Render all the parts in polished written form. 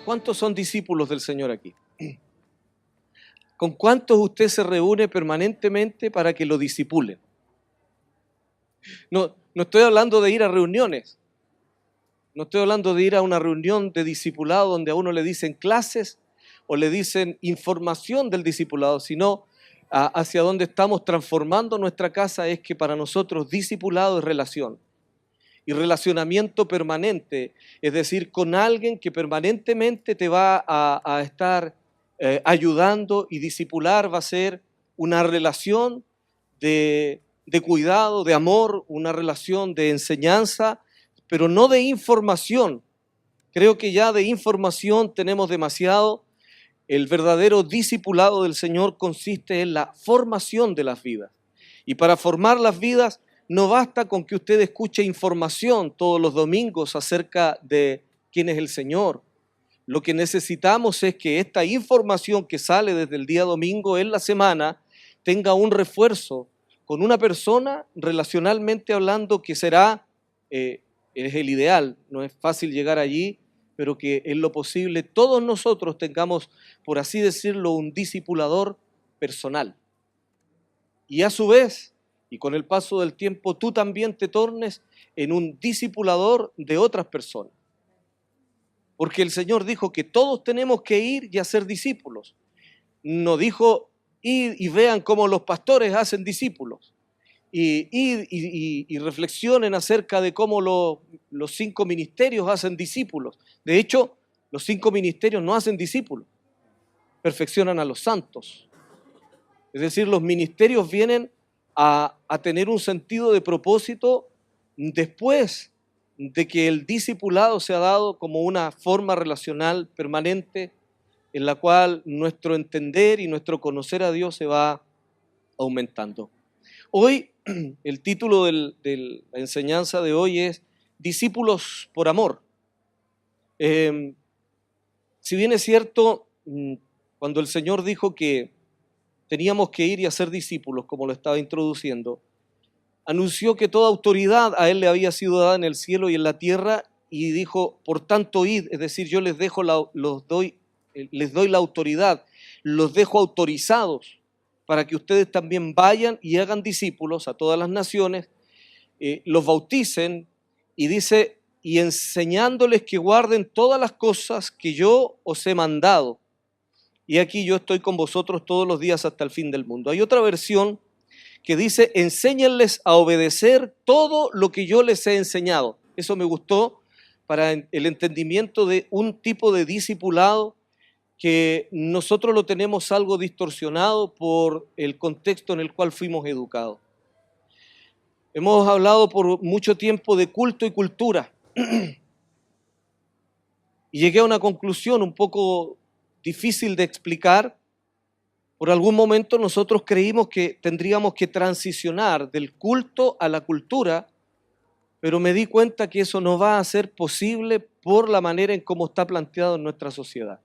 ¿Cuántos son discípulos del Señor aquí? ¿Con cuántos usted se reúne permanentemente para que lo discipulen? No estoy hablando de ir a reuniones. No estoy hablando de ir a una reunión de discipulado donde a uno le dicen clases o le dicen información del discipulado, sino hacia donde estamos transformando nuestra casa es que para nosotros discipulado es relación. Y relacionamiento permanente, es decir, con alguien que permanentemente te va a estar ayudando, y discipular va a ser una relación de cuidado, de amor, una relación de enseñanza, pero no de información. Creo que ya de información tenemos demasiado. El verdadero discipulado del Señor consiste en la formación de las vidas. Y para formar las vidas no basta con que usted escuche información todos los domingos acerca de quién es el Señor. Lo que necesitamos es que esta información que sale desde el día domingo en la semana tenga un refuerzo con una persona relacionalmente hablando que será, es el ideal, no es fácil llegar allí, pero que en lo posible todos nosotros tengamos, por así decirlo, un discipulador personal. Y a su vez, y con el paso del tiempo, tú también te tornes en un discipulador de otras personas. Porque el Señor dijo que todos tenemos que ir y hacer discípulos. No dijo, id y vean cómo los pastores hacen discípulos. Y reflexionen acerca de cómo los 5 ministerios hacen discípulos. De hecho, los 5 ministerios no hacen discípulos, perfeccionan a los santos. Es decir, los ministerios vienen a tener un sentido de propósito después de que el discipulado se ha dado como una forma relacional permanente en la cual nuestro entender y nuestro conocer a Dios se va aumentando. Hoy, el título de la enseñanza de hoy es Discípulos por amor. Si bien es cierto, cuando el Señor dijo que teníamos que ir y hacer discípulos, como lo estaba introduciendo, anunció que toda autoridad a Él le había sido dada en el cielo y en la tierra, y dijo, por tanto, id, es decir, yo les doy la autoridad, los dejo autorizados para que ustedes también vayan y hagan discípulos a todas las naciones, los bauticen, y dice, y enseñándoles que guarden todas las cosas que yo os he mandado. Y aquí yo estoy con vosotros todos los días hasta el fin del mundo. Hay otra versión que dice, enséñenles a obedecer todo lo que yo les he enseñado. Eso me gustó para el entendimiento de un tipo de discipulado que nosotros lo tenemos algo distorsionado por el contexto en el cual fuimos educados. Hemos hablado por mucho tiempo de culto y cultura. Y llegué a una conclusión un poco difícil de explicar. Por algún momento nosotros creímos que tendríamos que transicionar del culto a la cultura, pero me di cuenta que eso no va a ser posible por la manera en cómo está planteado en nuestra sociedad.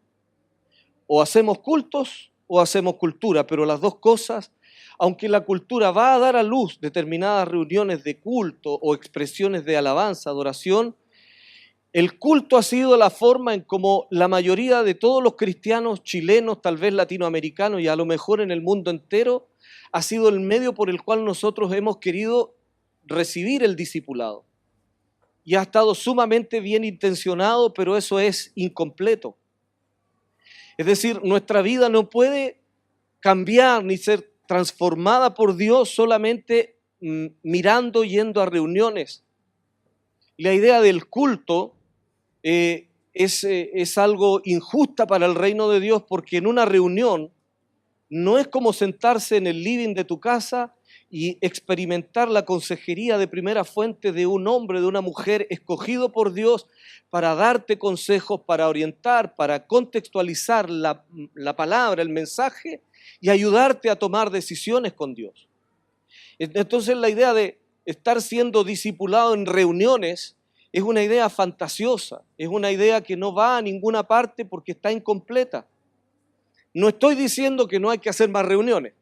O hacemos cultos o hacemos cultura, pero las dos cosas, aunque la cultura va a dar a luz determinadas reuniones de culto o expresiones de alabanza, adoración, el culto ha sido la forma en cómo la mayoría de todos los cristianos chilenos, tal vez latinoamericanos y a lo mejor en el mundo entero, ha sido el medio por el cual nosotros hemos querido recibir el discipulado. Y ha estado sumamente bien intencionado, pero eso es incompleto. Es decir, nuestra vida no puede cambiar ni ser transformada por Dios solamente mirando, yendo a reuniones. La idea del culto es algo injusta para el reino de Dios, porque en una reunión no es como sentarse en el living de tu casa y experimentar la consejería de primera fuente de un hombre, de una mujer escogido por Dios para darte consejos, para orientar, para contextualizar la palabra, el mensaje y ayudarte a tomar decisiones con Dios. Entonces la idea de estar siendo discipulado en reuniones es una idea fantasiosa, es una idea que no va a ninguna parte porque está incompleta. No estoy diciendo que no hay que hacer más reuniones.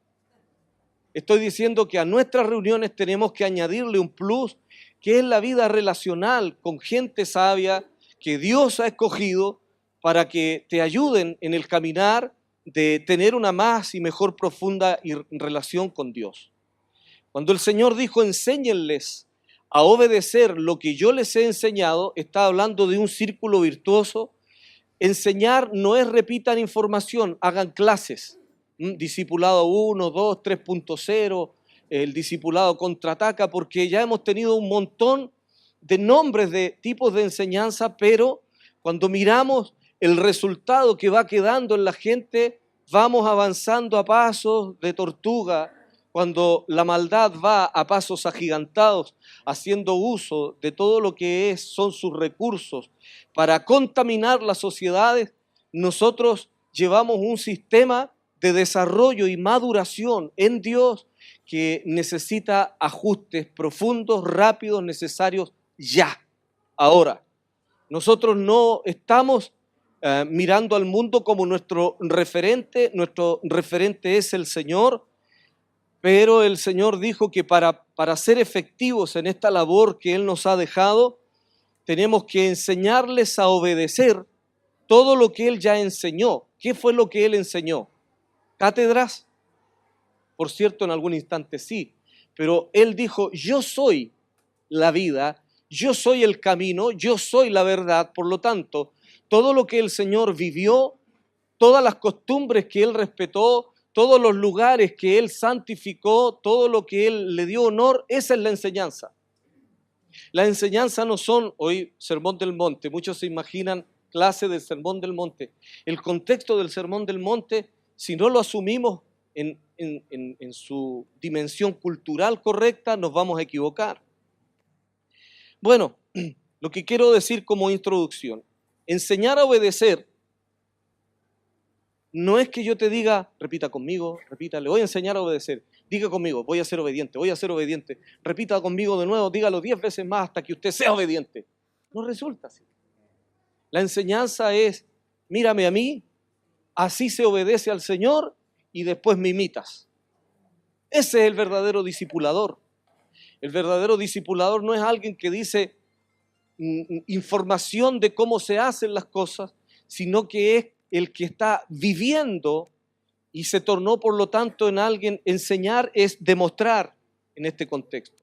Estoy diciendo que a nuestras reuniones tenemos que añadirle un plus, que es la vida relacional con gente sabia que Dios ha escogido para que te ayuden en el caminar de tener una más y mejor profunda relación con Dios. Cuando el Señor dijo, enséñenles a obedecer lo que yo les he enseñado, está hablando de un círculo virtuoso. Enseñar no es repitan información, hagan clases. Discipulado 1, 2, 3.0, el discipulado contraataca, porque ya hemos tenido un montón de nombres de tipos de enseñanza, pero cuando miramos el resultado que va quedando en la gente, vamos avanzando a pasos de tortuga, cuando la maldad va a pasos agigantados, haciendo uso de todo lo que son sus recursos para contaminar las sociedades. Nosotros llevamos un sistema de desarrollo y maduración en Dios que necesita ajustes profundos, rápidos, necesarios ya, ahora. Nosotros no estamos mirando al mundo como nuestro referente es el Señor, pero el Señor dijo que para ser efectivos en esta labor que Él nos ha dejado, tenemos que enseñarles a obedecer todo lo que Él ya enseñó. ¿Qué fue lo que Él enseñó? ¿Cátedras? Por cierto, en algún instante sí, pero Él dijo, yo soy la vida, yo soy el camino, yo soy la verdad. Por lo tanto, todo lo que el Señor vivió, todas las costumbres que Él respetó, todos los lugares que Él santificó, todo lo que Él le dio honor, esa es la enseñanza. La enseñanza no son, hoy, Sermón del Monte, muchos se imaginan clase del Sermón del Monte. El contexto del Sermón del Monte, si no lo asumimos en su dimensión cultural correcta, nos vamos a equivocar. Bueno, lo que quiero decir como introducción, enseñar a obedecer no es que yo te diga, repita conmigo, repita, le voy a enseñar a obedecer. Diga conmigo, voy a ser obediente, voy a ser obediente. Repita conmigo de nuevo, dígalo 10 veces más hasta que usted sea obediente. No resulta así. La enseñanza es, mírame a mí, así se obedece al Señor y después me imitas. Ese es el verdadero discipulador. El verdadero discipulador no es alguien que dice información de cómo se hacen las cosas, sino que es el que está viviendo y se tornó por lo tanto en alguien. Enseñar es demostrar en este contexto.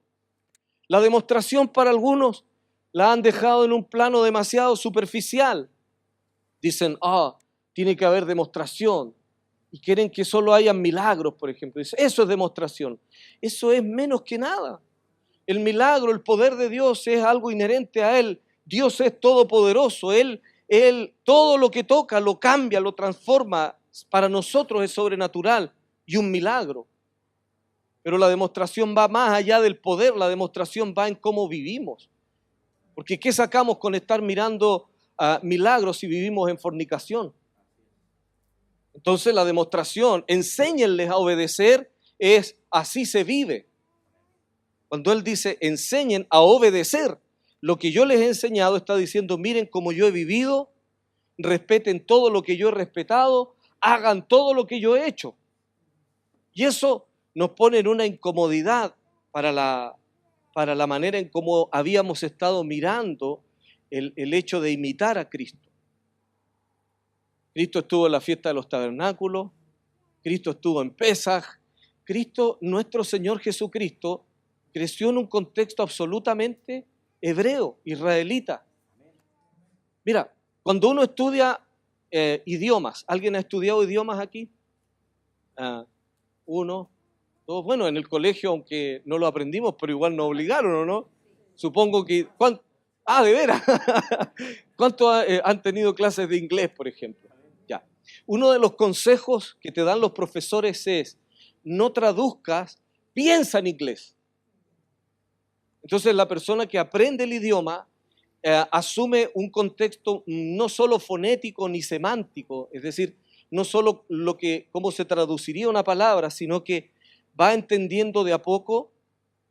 La demostración para algunos la han dejado en un plano demasiado superficial. Dicen, tiene que haber demostración y quieren que solo hayan milagros, por ejemplo. Dicen, eso es demostración. Eso es menos que nada. El milagro, el poder de Dios es algo inherente a Él. Dios es todopoderoso. Él todo lo que toca lo cambia, lo transforma. Para nosotros es sobrenatural y un milagro. Pero la demostración va más allá del poder, la demostración va en cómo vivimos. Porque ¿qué sacamos con estar mirando milagros si vivimos en fornicación? Entonces la demostración, enséñenles a obedecer, es así se vive. Cuando Él dice, enseñen a obedecer lo que yo les he enseñado, está diciendo, miren cómo yo he vivido, respeten todo lo que yo he respetado, hagan todo lo que yo he hecho. Y eso nos pone en una incomodidad para la manera en cómo habíamos estado mirando el hecho de imitar a Cristo. Cristo estuvo en la fiesta de los tabernáculos, Cristo estuvo en Pesaj, Cristo, nuestro Señor Jesucristo, creció en un contexto absolutamente hebreo, israelita. Mira, cuando uno estudia idiomas, ¿alguien ha estudiado idiomas aquí? Uno, dos, bueno, en el colegio, aunque no lo aprendimos, pero igual nos obligaron, ¿o no? Supongo que, de veras, ¿cuántos han tenido clases de inglés, por ejemplo? Ya. Uno de los consejos que te dan los profesores es, no traduzcas, piensa en inglés. Entonces la persona que aprende el idioma asume un contexto no solo fonético ni semántico, es decir, no solo cómo se traduciría una palabra, sino que va entendiendo de a poco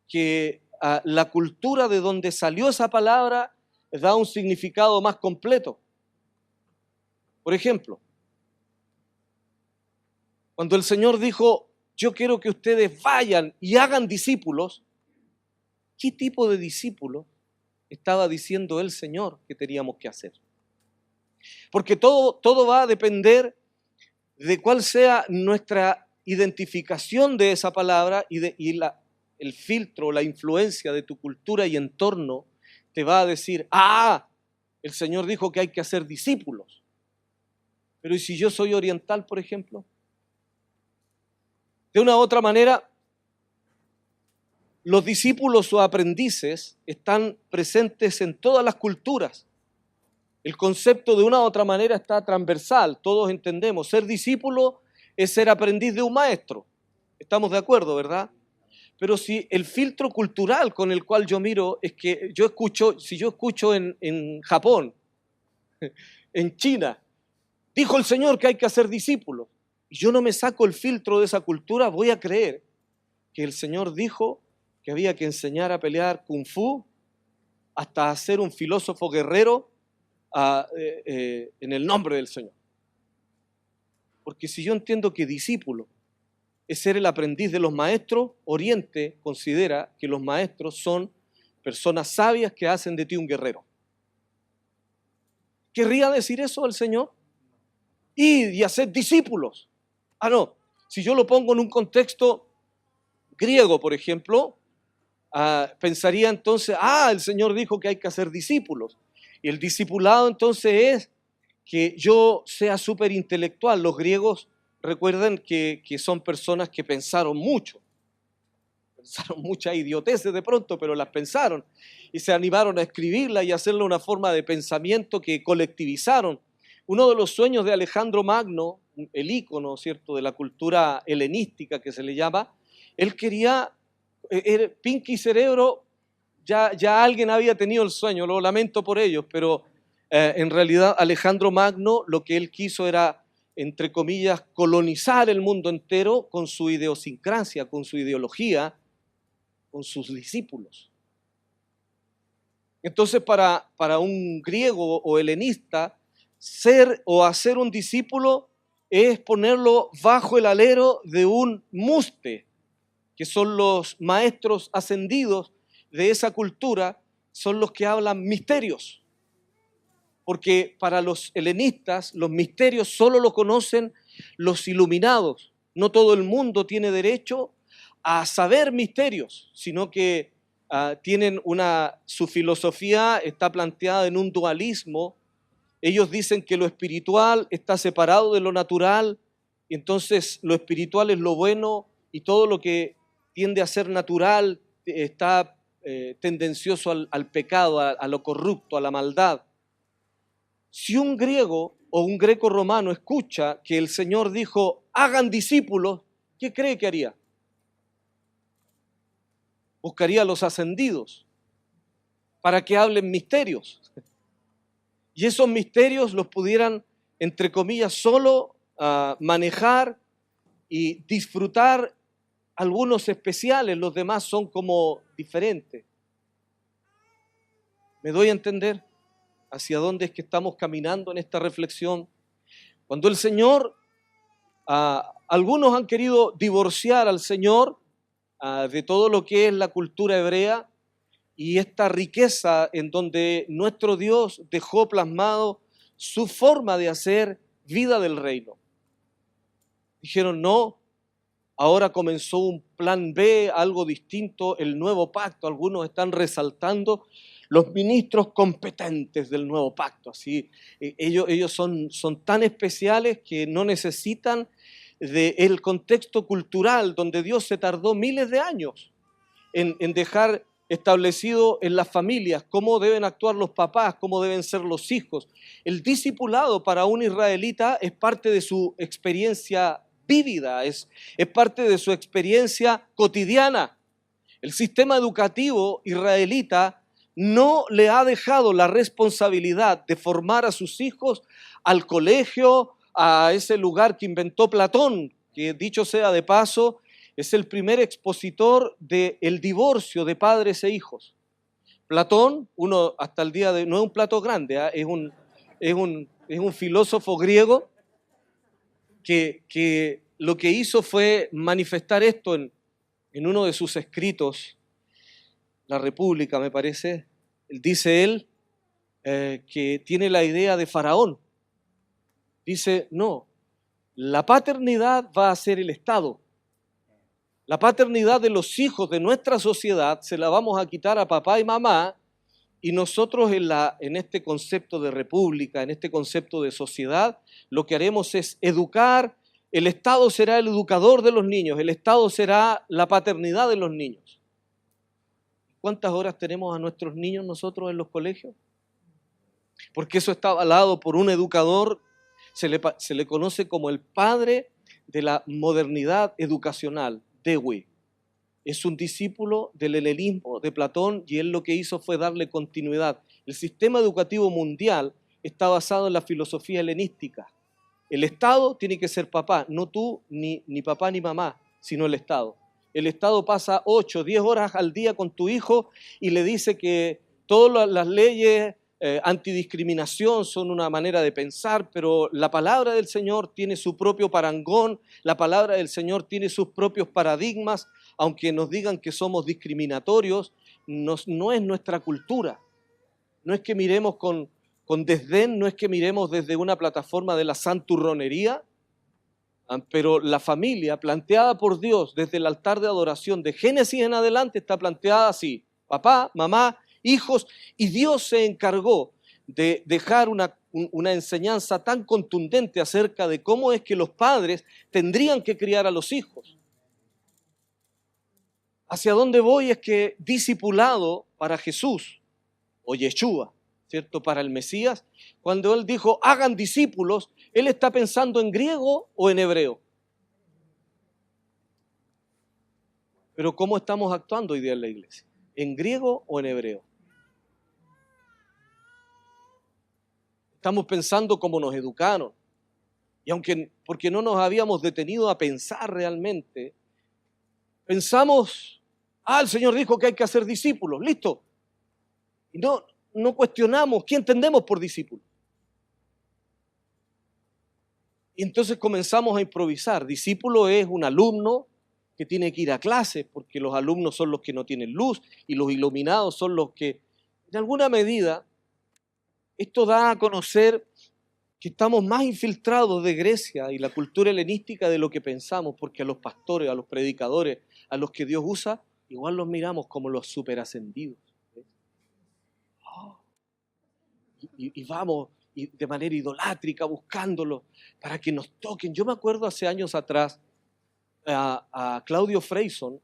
que la cultura de donde salió esa palabra da un significado más completo. Por ejemplo, cuando el Señor dijo, yo quiero que ustedes vayan y hagan discípulos, ¿qué tipo de discípulos estaba diciendo el Señor que teníamos que hacer? Porque todo va a depender de cuál sea nuestra identificación de esa palabra el filtro, la influencia de tu cultura y entorno te va a decir, el Señor dijo que hay que hacer discípulos. Pero ¿y si yo soy oriental, por ejemplo? De una u otra manera, los discípulos o aprendices están presentes en todas las culturas. El concepto de una u otra manera está transversal, todos entendemos. Ser discípulo es ser aprendiz de un maestro. Estamos de acuerdo, ¿verdad? Pero si el filtro cultural con el cual yo miro es que si yo escucho en Japón, en China, dijo el Señor que hay que hacer discípulos, y yo no me saco el filtro de esa cultura, voy a creer que el Señor dijo que había que enseñar a pelear kung fu hasta ser un filósofo guerrero en el nombre del Señor. Porque si yo entiendo que discípulo es ser el aprendiz de los maestros, Oriente considera que los maestros son personas sabias que hacen de ti un guerrero. ¿Querría decir eso el Señor? Y hacer discípulos. No, si yo lo pongo en un contexto griego, por ejemplo, pensaría entonces, el Señor dijo que hay que hacer discípulos. Y el discipulado entonces es que yo sea súper intelectual. Los griegos recuerden que son personas que pensaron mucho. Pensaron muchas idioteces de pronto, pero las pensaron. Y se animaron a escribirla y a hacerla una forma de pensamiento que colectivizaron. Uno de los sueños de Alejandro Magno, el ícono, ¿cierto?, de la cultura helenística que se le llama, él quería, Pinky Cerebro, ya alguien había tenido el sueño, lo lamento por ellos, pero en realidad Alejandro Magno lo que él quiso era, entre comillas, colonizar el mundo entero con su idiosincrasia, con su ideología, con sus discípulos. Entonces para un griego o helenista, ser o hacer un discípulo es ponerlo bajo el alero de un muste, que son los maestros ascendidos de esa cultura, son los que hablan misterios. Porque para los helenistas los misterios solo lo conocen los iluminados. No todo el mundo tiene derecho a saber misterios, sino que su filosofía está planteada en un dualismo. Ellos dicen que lo espiritual está separado de lo natural, y entonces lo espiritual es lo bueno y todo lo que tiende a ser natural está tendencioso al pecado, a lo corrupto, a la maldad. Si un griego o un greco romano escucha que el Señor dijo, hagan discípulos, ¿qué cree que haría? Buscaría a los ascendidos para que hablen misterios. Y esos misterios los pudieran, entre comillas, solo manejar y disfrutar algunos especiales, los demás son como diferentes. ¿Me doy a entender hacia dónde es que estamos caminando en esta reflexión? Cuando el Señor, algunos han querido divorciar al Señor de todo lo que es la cultura hebrea y esta riqueza en donde nuestro Dios dejó plasmado su forma de hacer vida del reino. Dijeron, no, ahora comenzó un plan B, algo distinto, el nuevo pacto. Algunos están resaltando los ministros competentes del nuevo pacto. Así, ellos son tan especiales que no necesitan del contexto cultural donde Dios se tardó miles de años en dejar establecido en las familias cómo deben actuar los papás, cómo deben ser los hijos. El discipulado para un israelita es parte de su experiencia vívida, es parte de su experiencia cotidiana. El sistema educativo israelita no le ha dejado la responsabilidad de formar a sus hijos al colegio, a ese lugar que inventó Platón, que dicho sea de paso, es el primer expositor del divorcio de padres e hijos. Platón, uno hasta el día de hoy, no es un plato grande, es un filósofo griego que lo que hizo fue manifestar esto en uno de sus escritos, La República me parece. Dice él que tiene la idea de Faraón. Dice, no, la paternidad va a ser el Estado. La paternidad de los hijos de nuestra sociedad se la vamos a quitar a papá y mamá, y nosotros en este concepto de república, en este concepto de sociedad, lo que haremos es educar. El Estado será el educador de los niños, el Estado será la paternidad de los niños. ¿Cuántas horas tenemos a nuestros niños nosotros en los colegios? Porque eso está avalado por un educador, se le conoce como el padre de la modernidad educacional, Dewey. Es un discípulo del helenismo de Platón y él lo que hizo fue darle continuidad. El sistema educativo mundial está basado en la filosofía helenística. El Estado tiene que ser papá, no tú ni papá ni mamá, sino el Estado. El Estado pasa 8, 10 horas al día con tu hijo y le dice que todas las leyes antidiscriminación son una manera de pensar, pero la palabra del Señor tiene su propio parangón, la palabra del Señor tiene sus propios paradigmas, aunque nos digan que somos discriminatorios, no es nuestra cultura. No es que miremos con desdén, no es que miremos desde una plataforma de la santurronería, pero la familia planteada por Dios desde el altar de adoración de Génesis en adelante está planteada así: papá, mamá, hijos, y Dios se encargó de dejar una enseñanza tan contundente acerca de cómo es que los padres tendrían que criar a los hijos. Hacia dónde voy es que discipulado para Jesús, o Yeshua, ¿cierto? Para el Mesías, cuando él dijo hagan discípulos, él está pensando en griego o en hebreo. Pero ¿cómo estamos actuando hoy día en la iglesia? ¿En griego o en hebreo? Estamos pensando como nos educaron. Y porque no nos habíamos detenido a pensar realmente, pensamos, el Señor dijo que hay que hacer discípulos, listo. Y no cuestionamos qué entendemos por discípulo. Y entonces comenzamos a improvisar. Discípulo es un alumno que tiene que ir a clase, porque los alumnos son los que no tienen luz y los iluminados son los que, en alguna medida, esto da a conocer que estamos más infiltrados de Grecia y la cultura helenística de lo que pensamos, porque a los pastores, a los predicadores, a los que Dios usa, igual los miramos como los superascendidos. Y vamos de manera idolátrica buscándolos para que nos toquen. Yo me acuerdo hace años atrás a Claudio Freyson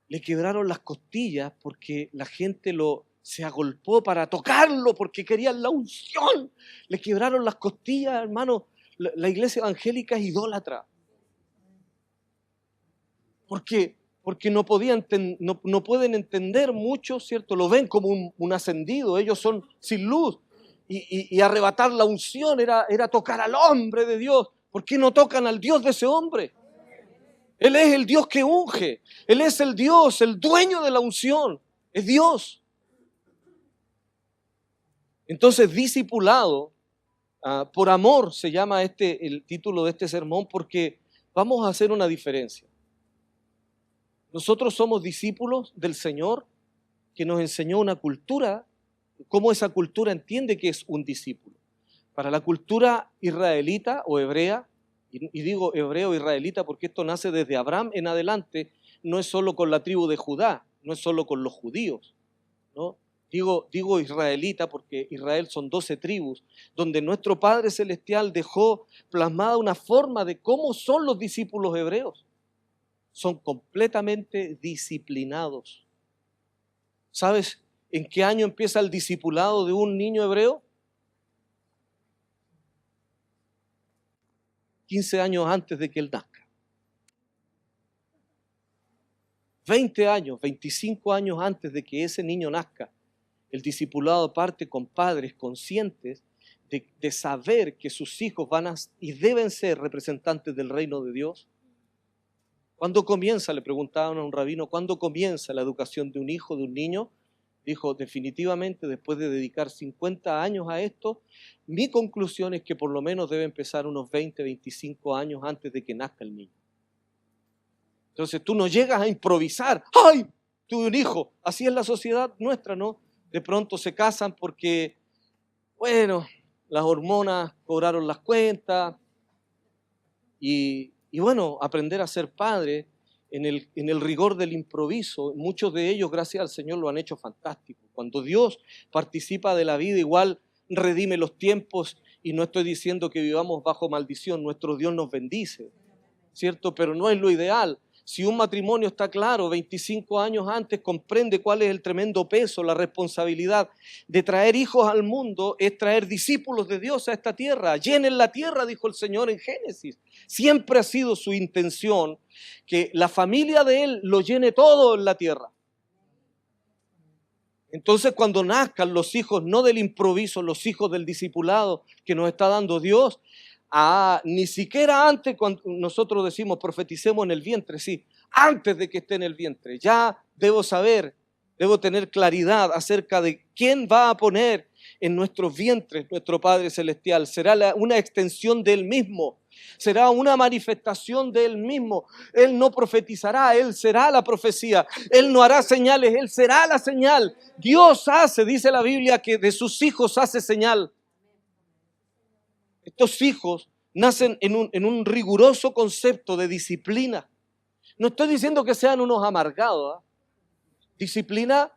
le quebraron las costillas porque la gente se agolpó para tocarlo porque querían la unción. Le quebraron las costillas, hermano. La iglesia evangélica es idólatra. Porque no pueden entender mucho, ¿cierto? Lo ven como un ascendido, ellos son sin luz. Y arrebatar la unción era tocar al hombre de Dios. ¿Por qué no tocan al Dios de ese hombre? Él es el Dios que unge. Él es el Dios, el dueño de la unción. Es Dios. Entonces, discipulado, por amor se llama el título de este sermón, porque vamos a hacer una diferencia. Nosotros somos discípulos del Señor que nos enseñó una cultura, cómo esa cultura entiende que es un discípulo. Para la cultura israelita o hebrea, y digo hebreo israelita porque esto nace desde Abraham en adelante, no es solo con la tribu de Judá, no es solo con los judíos, ¿no? Digo israelita porque Israel son 12 tribus, donde nuestro Padre Celestial dejó plasmada una forma de cómo son los discípulos hebreos. Son completamente disciplinados. ¿Sabes en qué año empieza el discipulado de un niño hebreo? 15 años antes de que él nazca. 20 años, 25 años antes de que ese niño nazca, el discipulado parte con padres conscientes de saber que sus hijos y deben ser representantes del reino de Dios. ¿Cuándo comienza? Le preguntaban a un rabino, ¿cuándo comienza la educación de un hijo, de un niño? Dijo, definitivamente después de dedicar 50 años a esto, mi conclusión es que por lo menos debe empezar unos 20, 25 años antes de que nazca el niño. Entonces tú no llegas a improvisar. ¡Ay! Tuve un hijo. Así es la sociedad nuestra, ¿no? De pronto se casan porque, bueno, las hormonas cobraron las cuentas y bueno, aprender a ser padre en el rigor del improviso. Muchos de ellos, gracias al Señor, lo han hecho fantástico. Cuando Dios participa de la vida, igual redime los tiempos, y no estoy diciendo que vivamos bajo maldición, nuestro Dios nos bendice, ¿cierto? Pero no es lo ideal. Si un matrimonio está claro, 25 años antes, comprende cuál es el tremendo peso, la responsabilidad de traer hijos al mundo, es traer discípulos de Dios a esta tierra. Llenen la tierra, dijo el Señor en Génesis. Siempre ha sido su intención que la familia de Él lo llene todo en la tierra. Entonces, cuando nazcan los hijos, no del improviso, los hijos del discipulado que nos está dando Dios, ni siquiera antes, cuando nosotros decimos profeticemos en el vientre, sí, antes de que esté en el vientre, ya debo saber, debo tener claridad acerca de quién va a poner en nuestros vientres nuestro Padre Celestial. Será una extensión de Él mismo, será una manifestación de Él mismo. Él no profetizará, Él será la profecía. Él no hará señales, Él será la señal. Dios hace, dice la Biblia, que de sus hijos hace señal. Estos hijos nacen en un riguroso concepto de disciplina. No estoy diciendo que sean unos amargados, ¿eh? Disciplina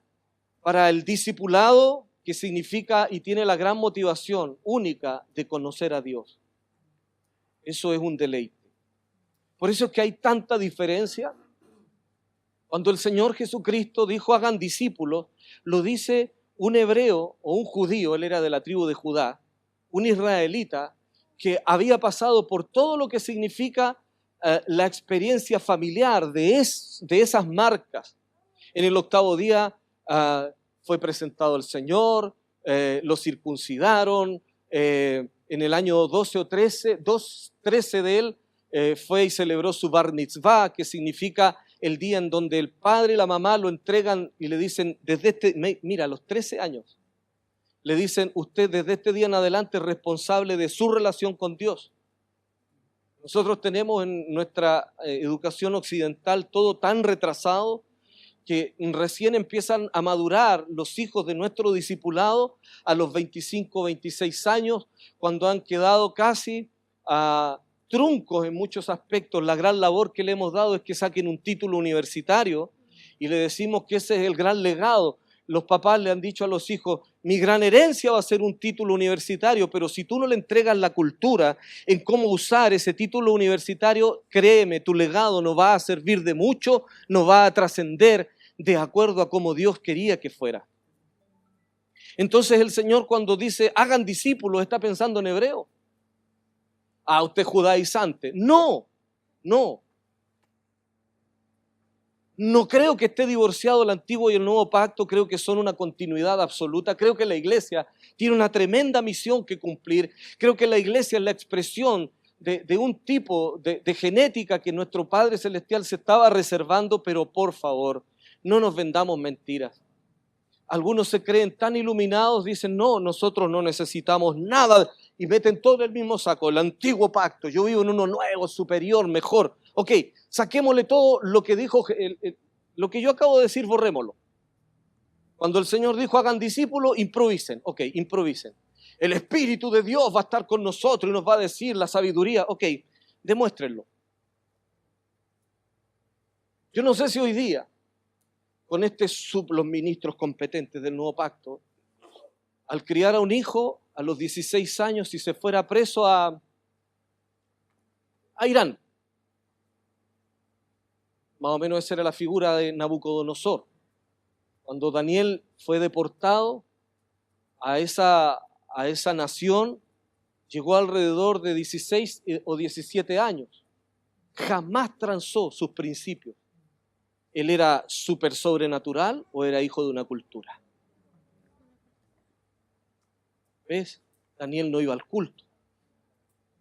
para el discipulado, que significa y tiene la gran motivación única de conocer a Dios. Eso es un deleite. Por eso es que hay tanta diferencia. Cuando el Señor Jesucristo dijo hagan discípulos, lo dice un hebreo o un judío, él era de la tribu de Judá, un israelita, que había pasado por todo lo que significa la experiencia familiar de esas marcas. En el 8º día fue presentado el Señor, lo circuncidaron, en el año 12 o 13 de él fue y celebró su bar mitzvah, que significa el día en donde el padre y la mamá lo entregan y le dicen, mira, a los 13 años, le dicen, usted desde este día en adelante es responsable de su relación con Dios. Nosotros tenemos en nuestra educación occidental todo tan retrasado que recién empiezan a madurar los hijos de nuestro discipulado a los 25, 26 años, cuando han quedado casi truncos en muchos aspectos. La gran labor que le hemos dado es que saquen un título universitario y le decimos que ese es el gran legado. Los papás le han dicho a los hijos, mi gran herencia va a ser un título universitario, pero si tú no le entregas la cultura en cómo usar ese título universitario, créeme, tu legado no va a servir de mucho, no va a trascender de acuerdo a cómo Dios quería que fuera. Entonces el Señor, cuando dice, hagan discípulos, está pensando en hebreo. Usted judaizante. No. No creo que esté divorciado el antiguo y el nuevo pacto, creo que son una continuidad absoluta. Creo que la iglesia tiene una tremenda misión que cumplir. Creo que la iglesia es la expresión de un tipo de genética que nuestro Padre Celestial se estaba reservando, pero por favor, no nos vendamos mentiras. Algunos se creen tan iluminados, dicen, no, nosotros no necesitamos nada, y meten todo en el mismo saco, el antiguo pacto, yo vivo en uno nuevo, superior, mejor. Ok, saquémosle todo lo que dijo, lo que yo acabo de decir, borrémoslo. Cuando el Señor dijo, hagan discípulos, improvisen. Ok, improvisen. El Espíritu de Dios va a estar con nosotros y nos va a decir la sabiduría. Ok, demuéstrenlo. Yo no sé si hoy día, con los ministros competentes del nuevo pacto, al criar a un hijo a los 16 años, si se fuera preso a Irán, más o menos esa era la figura de Nabucodonosor. Cuando Daniel fue deportado a esa nación, llegó alrededor de 16 o 17 años. Jamás transó sus principios. ¿Él era súper sobrenatural o era hijo de una cultura? ¿Ves? Daniel no iba al culto.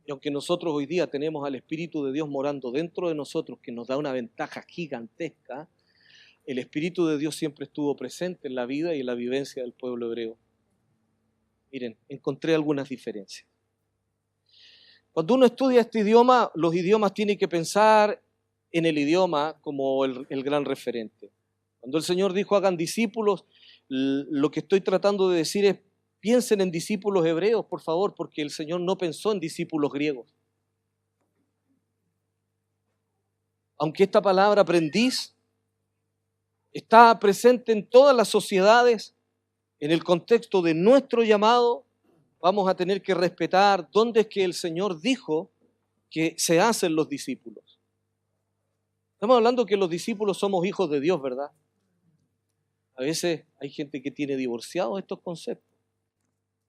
Y aunque nosotros hoy día tenemos al Espíritu de Dios morando dentro de nosotros, que nos da una ventaja gigantesca, el Espíritu de Dios siempre estuvo presente en la vida y en la vivencia del pueblo hebreo. Miren, encontré algunas diferencias. Cuando uno estudia este idioma, los idiomas tienen que pensar en el idioma como el gran referente. Cuando el Señor dijo hagan discípulos, lo que estoy tratando de decir es piensen en discípulos hebreos, por favor, porque el Señor no pensó en discípulos griegos. Aunque esta palabra aprendiz está presente en todas las sociedades, en el contexto de nuestro llamado, vamos a tener que respetar dónde es que el Señor dijo que se hacen los discípulos. Estamos hablando que los discípulos somos hijos de Dios, ¿verdad? A veces hay gente que tiene divorciados estos conceptos.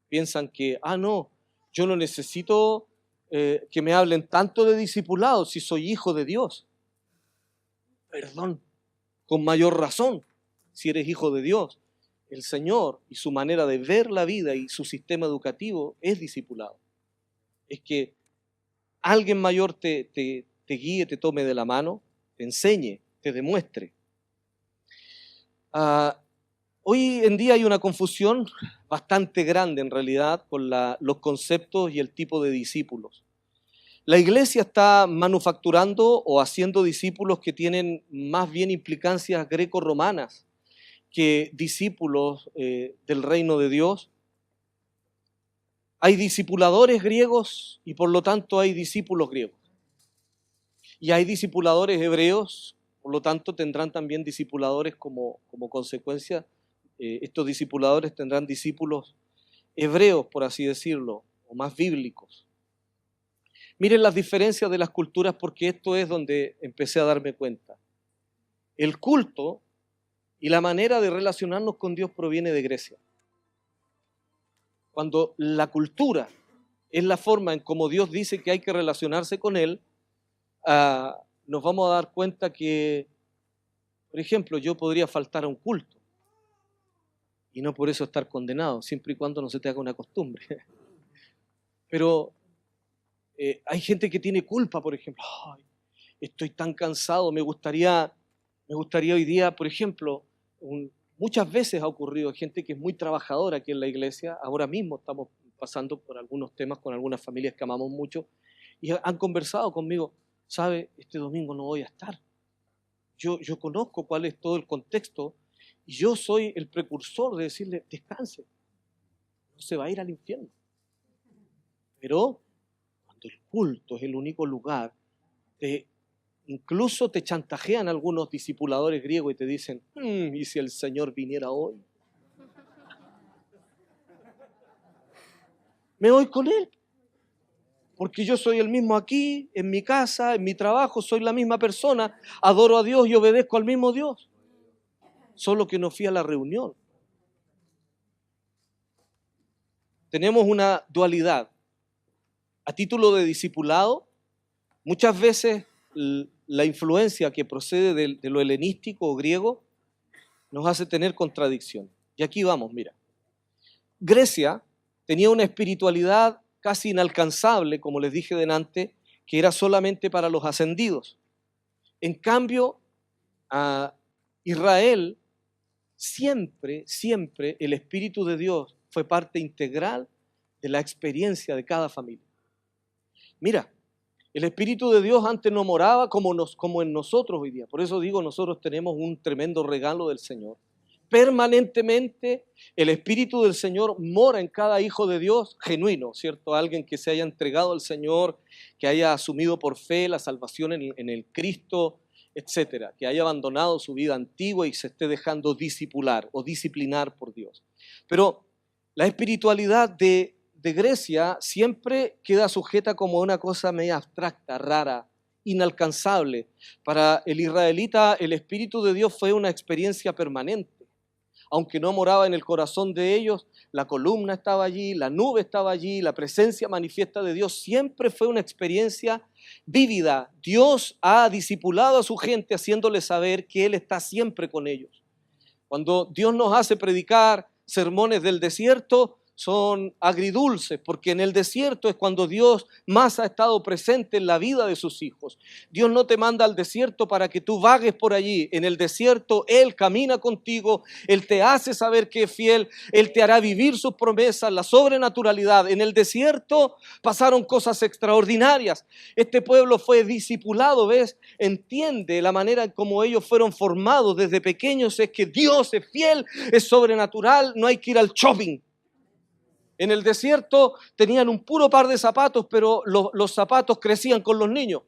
Piensan que, no, yo no necesito que me hablen tanto de discipulado si soy hijo de Dios. Perdón, con mayor razón, si eres hijo de Dios. El Señor y su manera de ver la vida y su sistema educativo es discipulado. Es que alguien mayor te guíe, te tome de la mano, te enseñe, te demuestre. Hoy en día hay una confusión bastante grande en realidad con los conceptos y el tipo de discípulos. La iglesia está manufacturando o haciendo discípulos que tienen más bien implicancias greco-romanas que discípulos del reino de Dios. Hay discipuladores griegos y por lo tanto hay discípulos griegos. Y hay discipuladores hebreos, por lo tanto tendrán también discipuladores como consecuencia. Estos discipuladores tendrán discípulos hebreos, por así decirlo, o más bíblicos. Miren las diferencias de las culturas porque esto es donde empecé a darme cuenta. El culto y la manera de relacionarnos con Dios proviene de Grecia. Cuando la cultura es la forma en cómo Dios dice que hay que relacionarse con Él, nos vamos a dar cuenta que, por ejemplo, yo podría faltar a un culto y no por eso estar condenado, siempre y cuando no se te haga una costumbre. Pero hay gente que tiene culpa, por ejemplo. Estoy tan cansado, me gustaría hoy día, por ejemplo, muchas veces ha ocurrido gente que es muy trabajadora aquí en la iglesia. Ahora mismo estamos pasando por algunos temas con algunas familias que amamos mucho y han conversado conmigo. ¿Sabe? Este domingo no voy a estar. Yo conozco cuál es todo el contexto y yo soy el precursor de decirle, descanse, no se va a ir al infierno. Pero cuando el culto es el único lugar, incluso te chantajean algunos discipuladores griegos y te dicen, ¿y si el Señor viniera hoy? Me voy con Él. Porque yo soy el mismo aquí, en mi casa, en mi trabajo, soy la misma persona, adoro a Dios y obedezco al mismo Dios. Solo que no fui a la reunión. Tenemos una dualidad. A título de discipulado, muchas veces la influencia que procede de lo helenístico o griego nos hace tener contradicción. Y aquí vamos, mira. Grecia tenía una espiritualidad casi inalcanzable, como les dije delante, que era solamente para los ascendidos. En cambio, a Israel siempre el Espíritu de Dios fue parte integral de la experiencia de cada familia. Mira, el Espíritu de Dios antes no moraba como en nosotros hoy día. Por eso digo, nosotros tenemos un tremendo regalo del Señor. Permanentemente el Espíritu del Señor mora en cada hijo de Dios genuino, ¿cierto? Alguien que se haya entregado al Señor, que haya asumido por fe la salvación en el Cristo, etcétera, que haya abandonado su vida antigua y se esté dejando discipular o disciplinar por Dios. Pero la espiritualidad de Grecia siempre queda sujeta como una cosa media abstracta, rara, inalcanzable. Para el israelita el Espíritu de Dios fue una experiencia permanente. Aunque no moraba en el corazón de ellos, la columna estaba allí, la nube estaba allí, la presencia manifiesta de Dios siempre fue una experiencia vívida. Dios ha discipulado a su gente haciéndole saber que Él está siempre con ellos. Cuando Dios nos hace predicar sermones del desierto, son agridulces, porque en el desierto es cuando Dios más ha estado presente en la vida de sus hijos. Dios no te manda al desierto para que tú vagues por allí. En el desierto Él camina contigo, Él te hace saber que es fiel, Él te hará vivir sus promesas, la sobrenaturalidad. En el desierto pasaron cosas extraordinarias. Este pueblo fue discipulado, ¿ves? Entiende la manera en cómo ellos fueron formados desde pequeños, es que Dios es fiel, es sobrenatural, no hay que ir al shopping. En el desierto tenían un puro par de zapatos, pero los zapatos crecían con los niños.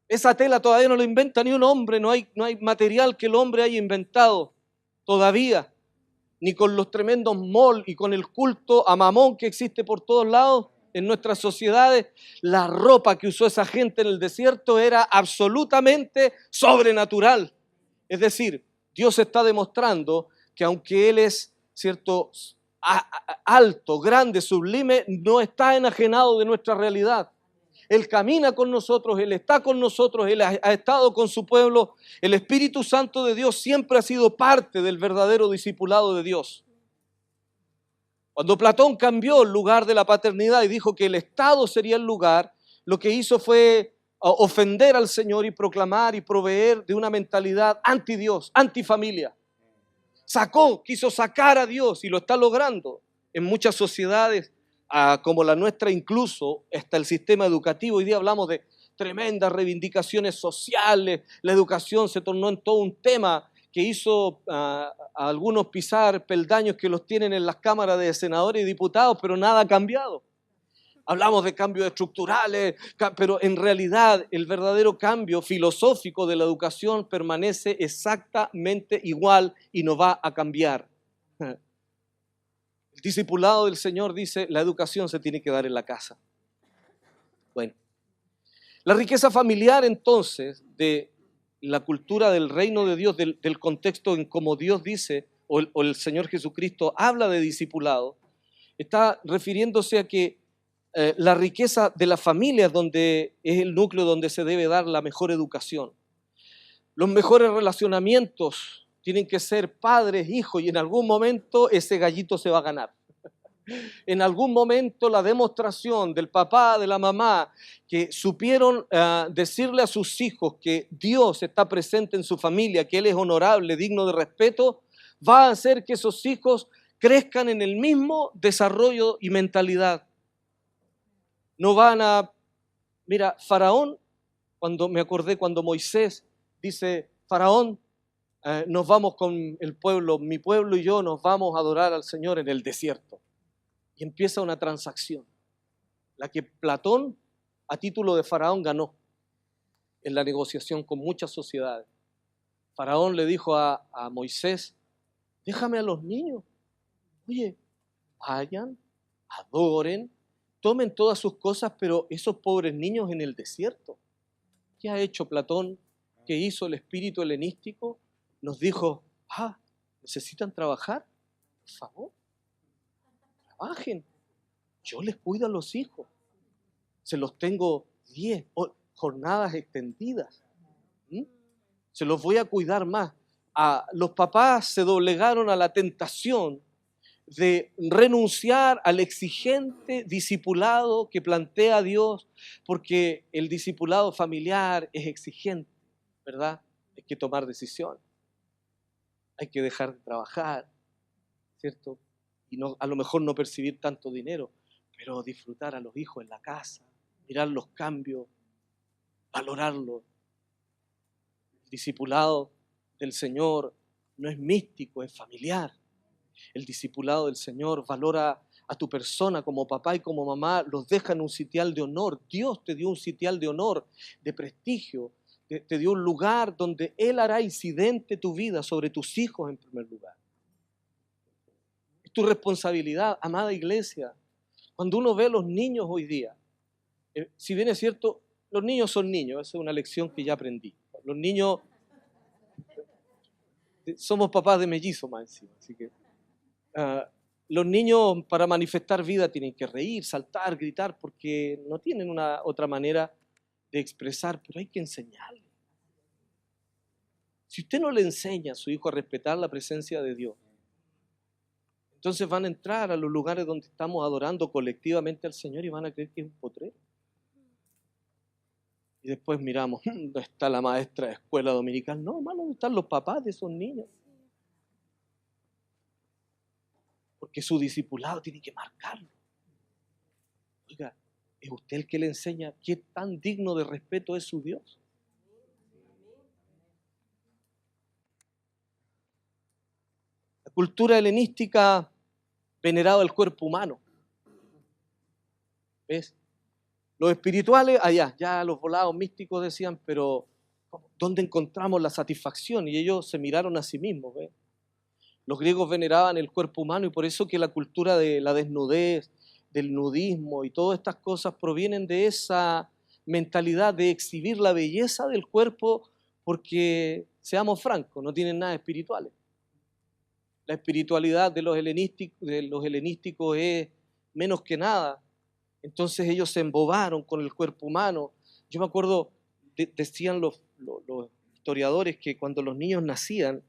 Esa tela todavía no la inventa ni un hombre, no hay material que el hombre haya inventado todavía, ni con los tremendos malls y con el culto a Mamón que existe por todos lados en nuestras sociedades. La ropa que usó esa gente en el desierto era absolutamente sobrenatural. Es decir, Dios está demostrando que aunque Él es, ¿cierto?, alto, grande, sublime, no está enajenado de nuestra realidad. Él camina con nosotros, Él está con nosotros, Él ha estado con su pueblo. El Espíritu Santo de Dios siempre ha sido parte del verdadero discipulado de Dios. Cuando Platón cambió el lugar de la paternidad y dijo que el Estado sería el lugar, lo que hizo fue ofender al Señor y proclamar y proveer de una mentalidad anti-Dios, anti-familia. Quiso sacar a Dios y lo está logrando en muchas sociedades como la nuestra, incluso hasta el sistema educativo. Hoy día hablamos de tremendas reivindicaciones sociales, la educación se tornó en todo un tema que hizo a algunos pisar peldaños que los tienen en las cámaras de senadores y diputados, pero nada ha cambiado. Hablamos de cambios estructurales, pero en realidad el verdadero cambio filosófico de la educación permanece exactamente igual y no va a cambiar. El discipulado del Señor dice, la educación se tiene que dar en la casa. Bueno, la riqueza familiar entonces de la cultura del reino de Dios, del contexto en como Dios dice, o el Señor Jesucristo habla de discipulado, está refiriéndose a que la riqueza de la familia es donde es el núcleo donde se debe dar la mejor educación. Los mejores relacionamientos tienen que ser padres, hijos, y en algún momento ese gallito se va a ganar. En algún momento la demostración del papá, de la mamá, que supieron decirle a sus hijos que Dios está presente en su familia, que Él es honorable, digno de respeto, va a hacer que esos hijos crezcan en el mismo desarrollo y mentalidad. No van a... Mira, Faraón, me acordé cuando Moisés dice, Faraón, nos vamos con el pueblo, mi pueblo y yo nos vamos a adorar al Señor en el desierto. Y empieza una transacción, la que Platón, a título de Faraón, ganó en la negociación con muchas sociedades. Faraón le dijo a Moisés, déjame a los niños, oye, vayan, adoren, tomen todas sus cosas, pero esos pobres niños en el desierto. ¿Qué ha hecho Platón? ¿Qué hizo el espíritu helenístico? Nos dijo, ¿necesitan trabajar? Por favor, trabajen. Yo les cuido a los hijos. Se los tengo 10 jornadas extendidas. Se los voy a cuidar más. Los papás se doblegaron a la tentación de renunciar al exigente discipulado que plantea Dios, porque el discipulado familiar es exigente, ¿verdad? Hay que tomar decisiones, hay que dejar de trabajar, ¿cierto? Y a lo mejor no percibir tanto dinero, pero disfrutar a los hijos en la casa, mirar los cambios, valorarlos. El discipulado del Señor no es místico, es familiar. El discipulado del Señor valora a tu persona como papá y como mamá, los deja en un sitial de honor. Dios te dio un sitial de honor, de prestigio, te dio un lugar donde Él hará incidente tu vida sobre tus hijos en primer lugar. Es tu responsabilidad, amada iglesia. Cuando uno ve a los niños hoy día, si bien es cierto, los niños son niños, esa es una lección que ya aprendí. Los niños, somos papás de mellizos más encima, así que los niños para manifestar vida tienen que reír, saltar, gritar, porque no tienen otra manera de expresar, pero hay que enseñarle. Si usted no le enseña a su hijo a respetar la presencia de Dios, entonces van a entrar a los lugares donde estamos adorando colectivamente al Señor y van a creer que es un potrero. Y después miramos, ¿dónde está la maestra de escuela dominical? No, hermano, ¿dónde están los papás de esos niños? Porque su discipulado tiene que marcarlo. Oiga, ¿es usted el que le enseña qué tan digno de respeto es su Dios? La cultura helenística veneraba el cuerpo humano. ¿Ves? Los espirituales, allá, ya los volados místicos decían, pero ¿dónde encontramos la satisfacción? Y ellos se miraron a sí mismos. ¿Ves? Los griegos veneraban el cuerpo humano y por eso que la cultura de la desnudez, del nudismo y todas estas cosas provienen de esa mentalidad de exhibir la belleza del cuerpo porque, seamos francos, no tienen nada espirituales. La espiritualidad de los helenísticos es menos que nada. Entonces ellos se embobaron con el cuerpo humano. Yo me acuerdo, decían los historiadores que cuando los niños nacían,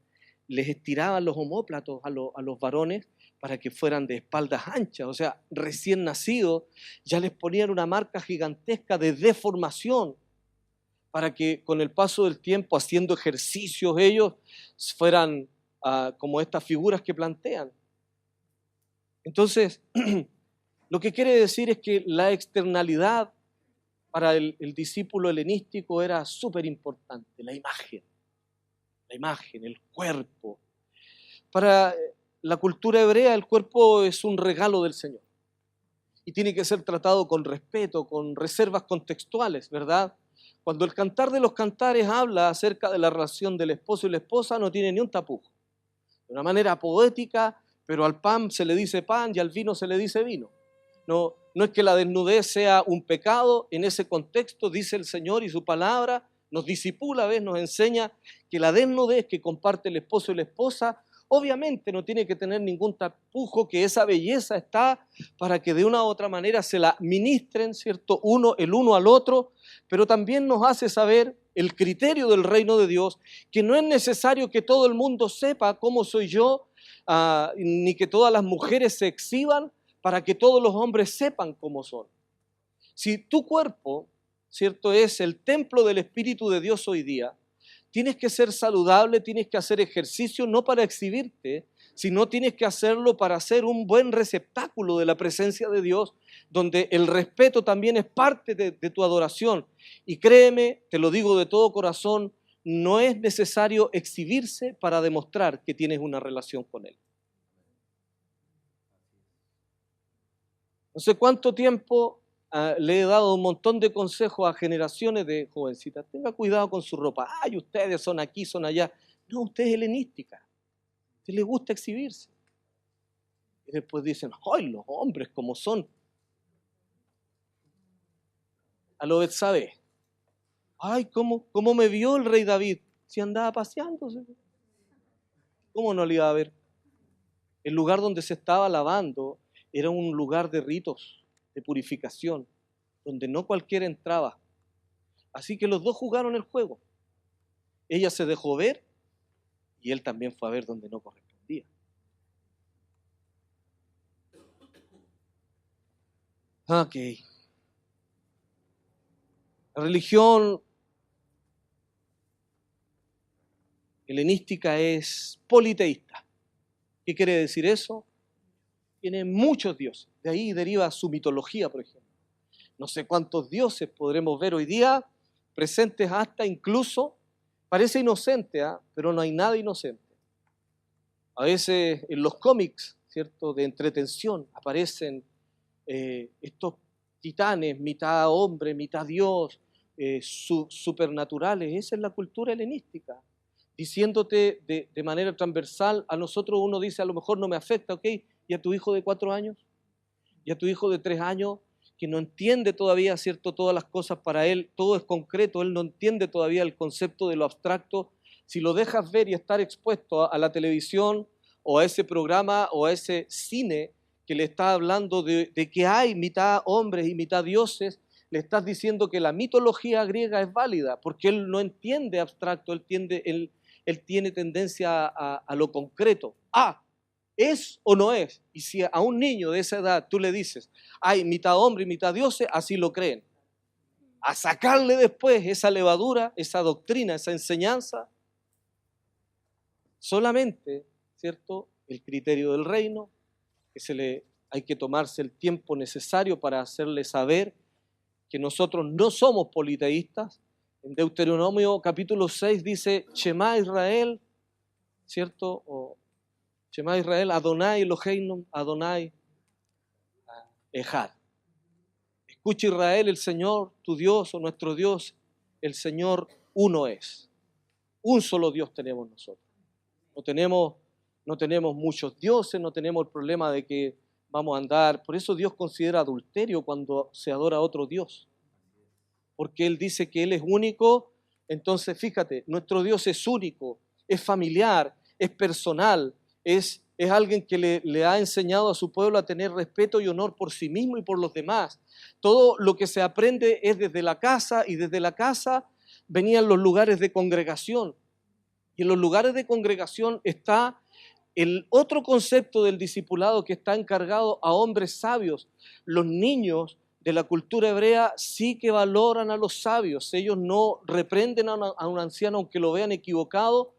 les estiraban los omóplatos a los varones para que fueran de espaldas anchas. O sea, recién nacidos ya les ponían una marca gigantesca de deformación para que con el paso del tiempo, haciendo ejercicios, ellos fueran como estas figuras que plantean. Entonces, lo que quiere decir es que la externalidad para el discípulo helenístico era súper importante, la imagen, el cuerpo. Para la cultura hebrea el cuerpo es un regalo del Señor y tiene que ser tratado con respeto, con reservas contextuales, ¿verdad? Cuando el Cantar de los Cantares habla acerca de la relación del esposo y la esposa, no tiene ni un tapujo. De una manera poética, pero al pan se le dice pan y al vino se le dice vino. No es que la desnudez sea un pecado, en ese contexto dice el Señor y su palabra nos disipula, ¿ves? Nos enseña que la desnudez que comparte el esposo y la esposa obviamente no tiene que tener ningún tapujo, que esa belleza está para que de una u otra manera se la ministren, ¿cierto? El uno al otro, pero también nos hace saber el criterio del reino de Dios, que no es necesario que todo el mundo sepa cómo soy yo, ni que todas las mujeres se exhiban para que todos los hombres sepan cómo son. Si tu cuerpo, ¿cierto?, es el templo del Espíritu de Dios hoy día, tienes que ser saludable, tienes que hacer ejercicio no para exhibirte, sino tienes que hacerlo para ser un buen receptáculo de la presencia de Dios, donde el respeto también es parte de tu adoración. Y créeme, te lo digo de todo corazón, no es necesario exhibirse para demostrar que tienes una relación con Él. No sé cuánto tiempo le he dado un montón de consejos a generaciones de jovencitas. Tenga cuidado con su ropa. Ay, ustedes son aquí, son allá. No, usted es helenística. A usted le gusta exhibirse. Y después dicen, ay, los hombres como son. A lo Betsabé. Ay, ¿cómo me vio el rey David? Si andaba paseándose. ¿Cómo no le iba a ver? El lugar donde se estaba lavando era un lugar de ritos, de purificación, donde no cualquiera entraba. Así que los dos jugaron el juego. Ella se dejó ver y él también fue a ver donde no correspondía. Ok. La religión helenística es politeísta. ¿Qué quiere decir eso? Tiene muchos dioses. De ahí deriva su mitología, por ejemplo. No sé cuántos dioses podremos ver hoy día, presentes hasta incluso, parece inocente, pero no hay nada inocente. A veces en los cómics, ¿cierto?, de entretención aparecen estos titanes, mitad hombre, mitad dios, supernaturales. Esa es la cultura helenística. Diciéndote de manera transversal, a nosotros uno dice, a lo mejor no me afecta, ¿ok? ¿Y a tu hijo de 4 años? ¿Y a tu hijo de 3 años? Que no entiende todavía, ¿cierto?, todas las cosas para él, todo es concreto, él no entiende todavía el concepto de lo abstracto. Si lo dejas ver y estar expuesto a la televisión o a ese programa o a ese cine que le está hablando de que hay mitad hombres y mitad dioses, le estás diciendo que la mitología griega es válida, porque él no entiende abstracto, él tiene tendencia a lo concreto. ¿Es o no es? Y si a un niño de esa edad tú le dices, hay mitad hombre y mitad dioses, así lo creen. A sacarle después esa levadura, esa doctrina, esa enseñanza, solamente, ¿cierto?, el criterio del reino, hay que tomarse el tiempo necesario para hacerle saber que nosotros no somos politeístas. En Deuteronomio capítulo 6 dice, Shema Israel, ¿cierto?, Shema Israel, Adonai Eloheinu, Adonai Echad. Escucha Israel, el Señor, tu Dios o nuestro Dios, el Señor uno es. Un solo Dios tenemos nosotros. No tenemos muchos dioses, no tenemos el problema de que vamos a andar. Por eso Dios considera adulterio cuando se adora a otro Dios. Porque Él dice que Él es único. Entonces, fíjate, nuestro Dios es único, es familiar, es personal, es alguien que le ha enseñado a su pueblo a tener respeto y honor por sí mismo y por los demás. Todo lo que se aprende es desde la casa, y desde la casa venían los lugares de congregación. Y en los lugares de congregación está el otro concepto del discipulado que está encargado a hombres sabios. Los niños de la cultura hebrea sí que valoran a los sabios. Ellos no reprenden a un anciano aunque lo vean equivocado.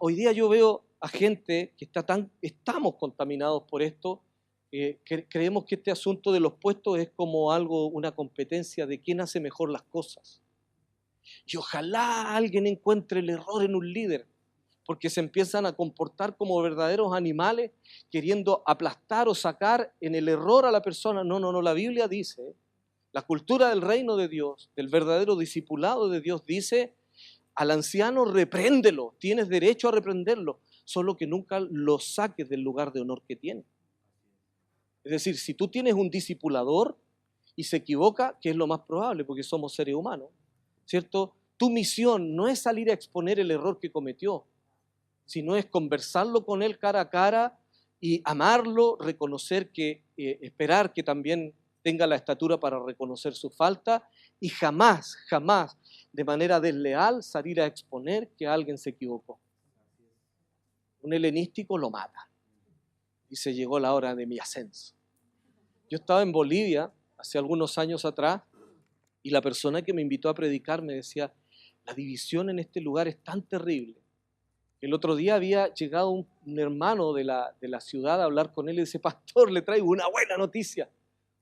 Hoy día yo veo a gente que estamos contaminados por esto. Creemos que este asunto de los puestos es como una competencia de quién hace mejor las cosas. Y ojalá alguien encuentre el error en un líder, porque se empiezan a comportar como verdaderos animales, queriendo aplastar o sacar en el error a la persona. No, la Biblia dice, la cultura del reino de Dios, del verdadero discipulado de Dios, dice, al anciano repréndelo, tienes derecho a reprenderlo, solo que nunca lo saques del lugar de honor que tiene. Es decir, si tú tienes un discipulador y se equivoca, que es lo más probable porque somos seres humanos, ¿cierto? Tu misión no es salir a exponer el error que cometió, sino es conversarlo con él cara a cara y amarlo, reconocer esperar que también tenga la estatura para reconocer su falta y jamás, de manera desleal salir a exponer que alguien se equivocó. Un helenístico lo mata. Dice, llegó la hora de mi ascenso. Yo estaba en Bolivia hace algunos años atrás y la persona que me invitó a predicar me decía, la división en este lugar es tan terrible. El otro día había llegado un hermano de la ciudad a hablar con él y dice, pastor, le traigo una buena noticia.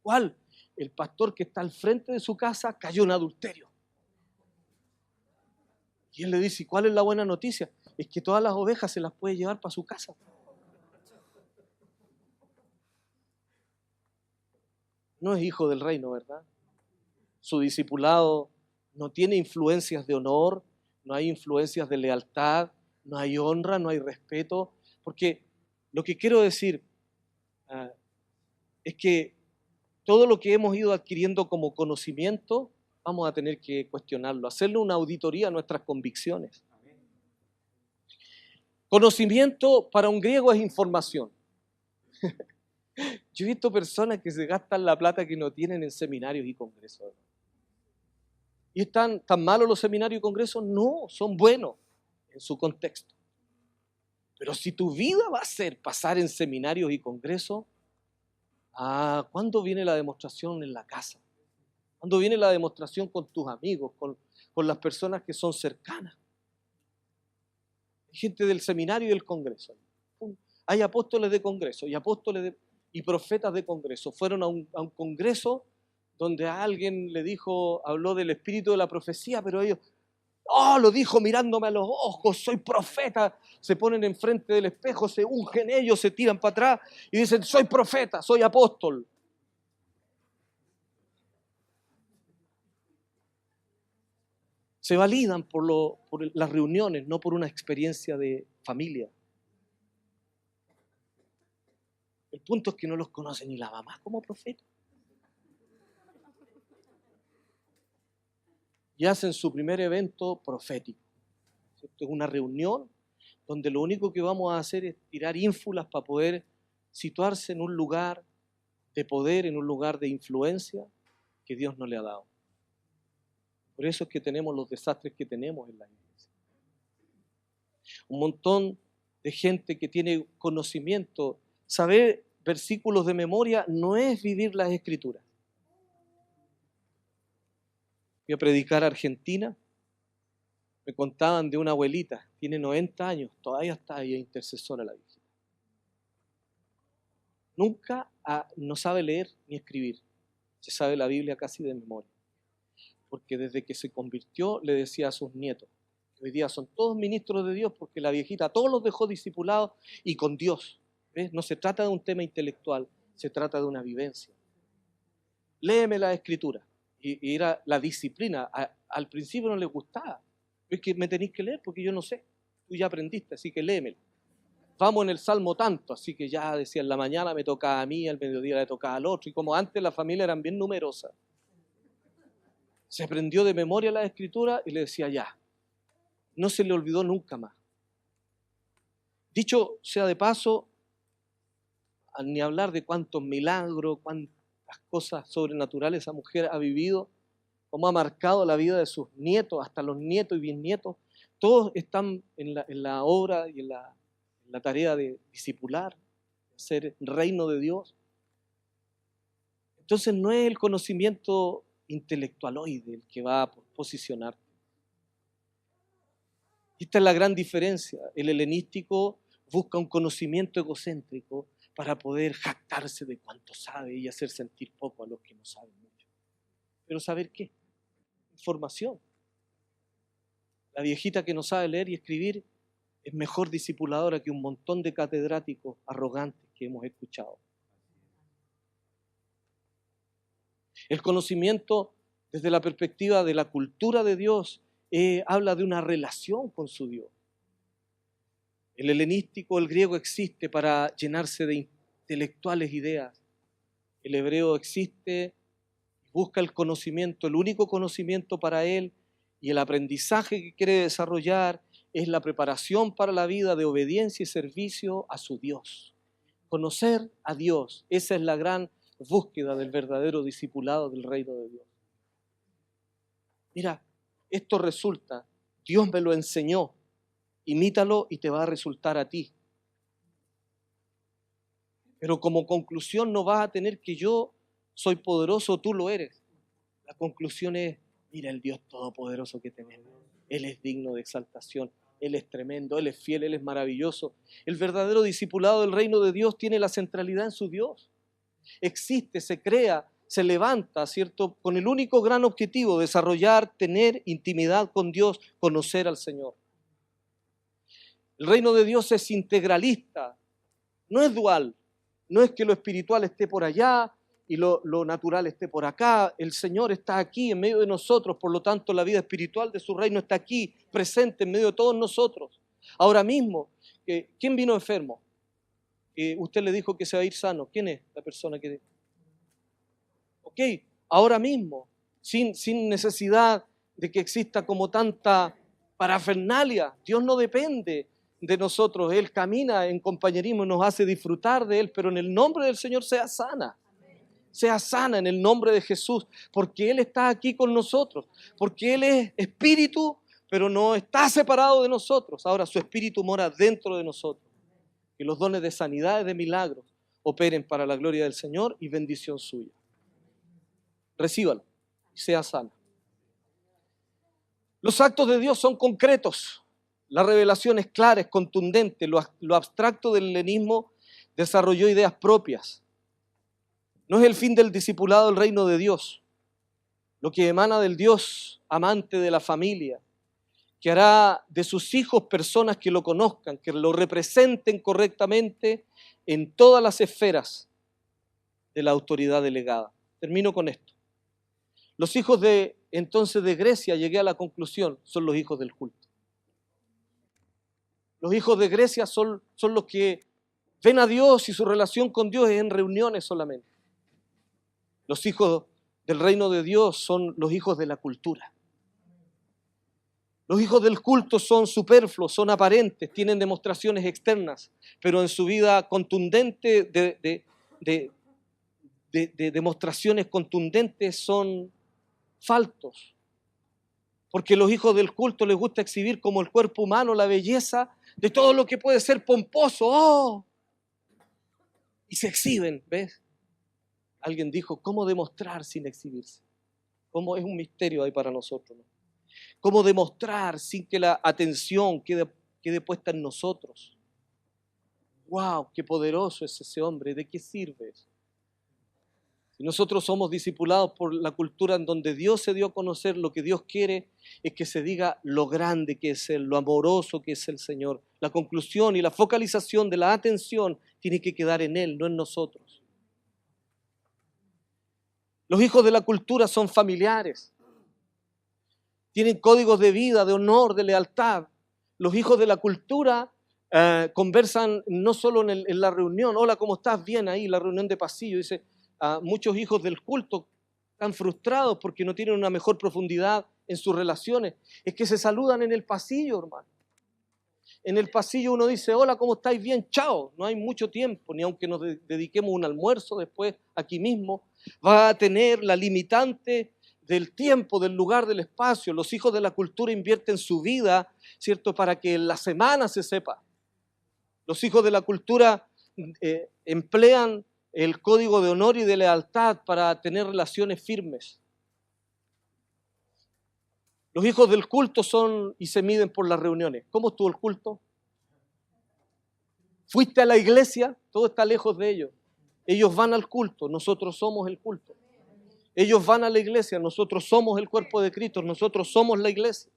¿Cuál? El pastor que está al frente de su casa cayó en adulterio. Y él le dice, ¿cuál es la buena noticia? Es que todas las ovejas se las puede llevar para su casa. No es hijo del reino, ¿verdad? Su discipulado no tiene influencias de honor, no hay influencias de lealtad, no hay honra, no hay respeto, porque lo que quiero decir es que todo lo que hemos ido adquiriendo como conocimiento, vamos a tener que cuestionarlo, hacerle una auditoría a nuestras convicciones. Conocimiento para un griego es información. Yo he visto personas que se gastan la plata que no tienen en seminarios y congresos. ¿Y están tan malos los seminarios y congresos? No, son buenos en su contexto. Pero si tu vida va a ser pasar en seminarios y congresos, ¿cuándo viene la demostración en la casa? ¿Cuándo viene la demostración con tus amigos, con las personas que son cercanas? Hay gente del seminario y del congreso. Hay apóstoles de congreso y profetas de congreso. Fueron a un congreso donde a alguien habló del espíritu de la profecía, pero ellos, lo dijo mirándome a los ojos, soy profeta. Se ponen enfrente del espejo, se ungen ellos, se tiran para atrás y dicen, soy profeta, soy apóstol. Se validan por las reuniones, no por una experiencia de familia. El punto es que no los conoce ni la mamá como profeta. Y hacen su primer evento profético. Esto es una reunión donde lo único que vamos a hacer es tirar ínfulas para poder situarse en un lugar de poder, en un lugar de influencia que Dios no le ha dado. Por eso es que tenemos los desastres que tenemos en la iglesia. Un montón de gente que tiene conocimiento. Saber versículos de memoria no es vivir las Escrituras. Fui a predicar a Argentina, me contaban de una abuelita, tiene 90 años, todavía está ahí, intercesora la Virgen. No sabe leer ni escribir, se sabe la Biblia casi de memoria, porque desde que se convirtió le decía a sus nietos Hoy día son todos ministros de Dios porque la viejita a todos los dejó discipulados y con Dios. ¿Ves? No se trata de un tema intelectual, se trata de una vivencia. Léeme la Escritura. Y era la disciplina. Al principio no les gustaba. Es que me tenéis que leer porque yo no sé. Tú ya aprendiste, así que léemela. Vamos en el Salmo tanto, así que ya decía, en la mañana me tocaba a mí, al mediodía le tocaba al otro. Y como antes las familias eran bien numerosas, se aprendió de memoria la Escritura y le decía ya. No se le olvidó nunca más. Dicho sea de paso, ni hablar de cuántos milagros, cuántas cosas sobrenaturales esa mujer ha vivido, cómo ha marcado la vida de sus nietos, hasta los nietos y bisnietos, todos están en la obra y en la tarea de discipular, de ser reino de Dios. Entonces no es el conocimiento intelectualoide el que va a posicionarte. Esta es la gran diferencia. El helenístico busca un conocimiento egocéntrico para poder jactarse de cuánto sabe y hacer sentir poco a los que no saben mucho. Pero ¿saber qué? Información. La viejita que no sabe leer y escribir es mejor discipuladora que un montón de catedráticos arrogantes que hemos escuchado. El conocimiento desde la perspectiva de la cultura de Dios habla de una relación con su Dios. El helenístico, el griego existe para llenarse de intelectuales ideas. El hebreo existe, busca el conocimiento, el único conocimiento para él, y el aprendizaje que quiere desarrollar es la preparación para la vida de obediencia y servicio a su Dios. Conocer a Dios, esa es la gran búsqueda del verdadero discipulado del reino de Dios. Mira, esto resulta, Dios me lo enseñó, imítalo y te va a resultar a ti. Pero como conclusión no vas a tener que yo soy poderoso, tú lo eres. La conclusión es, mira el Dios todopoderoso que tenemos. Él es digno de exaltación, Él es tremendo, Él es fiel, Él es maravilloso. El verdadero discipulado del reino de Dios tiene la centralidad en su Dios. Existe, se crea, se levanta, ¿cierto? Con el único gran objetivo, desarrollar, tener intimidad con Dios, conocer al Señor. El reino de Dios es integralista, no es dual, no es que lo espiritual esté por allá y lo natural esté por acá. El Señor está aquí en medio de nosotros, por lo tanto la vida espiritual de su reino está aquí, presente en medio de todos nosotros. Ahora mismo, ¿quién vino enfermo? Usted le dijo que se va a ir sano. ¿Quién es la persona que...? Ok, ahora mismo, sin necesidad de que exista como tanta parafernalia. Dios no depende de nosotros. Él camina en compañerismo y nos hace disfrutar de Él, pero en el nombre del Señor sea sana. Sea sana en el nombre de Jesús, porque Él está aquí con nosotros, porque Él es espíritu, pero no está separado de nosotros. Ahora su espíritu mora dentro de nosotros. Que los dones de sanidad y de milagros operen para la gloria del Señor y bendición suya. Recíbalo y sea sana. Los actos de Dios son concretos. La revelación es clara, es contundente. Lo abstracto del helenismo desarrolló ideas propias. No es el fin del discipulado del reino de Dios. Lo que emana del Dios amante de la familia, que hará de sus hijos personas que lo conozcan, que lo representen correctamente en todas las esferas de la autoridad delegada. Termino con esto. Los hijos de Grecia, llegué a la conclusión, son los hijos del culto. Los hijos de Grecia son los que ven a Dios y su relación con Dios es en reuniones solamente. Los hijos del reino de Dios son los hijos de la cultura. Los hijos del culto son superfluos, son aparentes, tienen demostraciones externas, pero en su vida contundente de demostraciones contundentes son faltos. Porque los hijos del culto les gusta exhibir como el cuerpo humano la belleza de todo lo que puede ser pomposo. ¡Oh! Y se exhiben, ¿ves? Alguien dijo, ¿cómo demostrar sin exhibirse? ¿Cómo? Es un misterio ahí para nosotros, ¿no? ¿Cómo demostrar sin que la atención quede puesta en nosotros? ¡Wow! ¡Qué poderoso es ese hombre! ¿De qué sirve eso? Y nosotros somos discipulados por la cultura en donde Dios se dio a conocer. Lo que Dios quiere es que se diga lo grande que es Él, lo amoroso que es el Señor. La conclusión y la focalización de la atención tiene que quedar en Él, no en nosotros. Los hijos de la cultura son familiares. Tienen códigos de vida, de honor, de lealtad. Los hijos de la cultura conversan no solo en la reunión. Hola, ¿cómo estás? Bien ahí, la reunión de pasillo. Dice, muchos hijos del culto están frustrados porque no tienen una mejor profundidad en sus relaciones. Es que se saludan en el pasillo, hermano. En el pasillo uno dice, hola, ¿cómo estáis? Bien, chao. No hay mucho tiempo, ni aunque nos dediquemos un almuerzo después aquí mismo, va a tener la limitante del tiempo, del lugar, del espacio. Los hijos de la cultura invierten su vida, ¿cierto?, para que en la semana se sepa. Los hijos de la cultura emplean el código de honor y de lealtad para tener relaciones firmes. Los hijos del culto son y se miden por las reuniones. ¿Cómo estuvo el culto? ¿Fuiste a la iglesia? Todo está lejos de ellos. Ellos van al culto, nosotros somos el culto. Ellos van a la iglesia, nosotros somos el cuerpo de Cristo, nosotros somos la iglesia.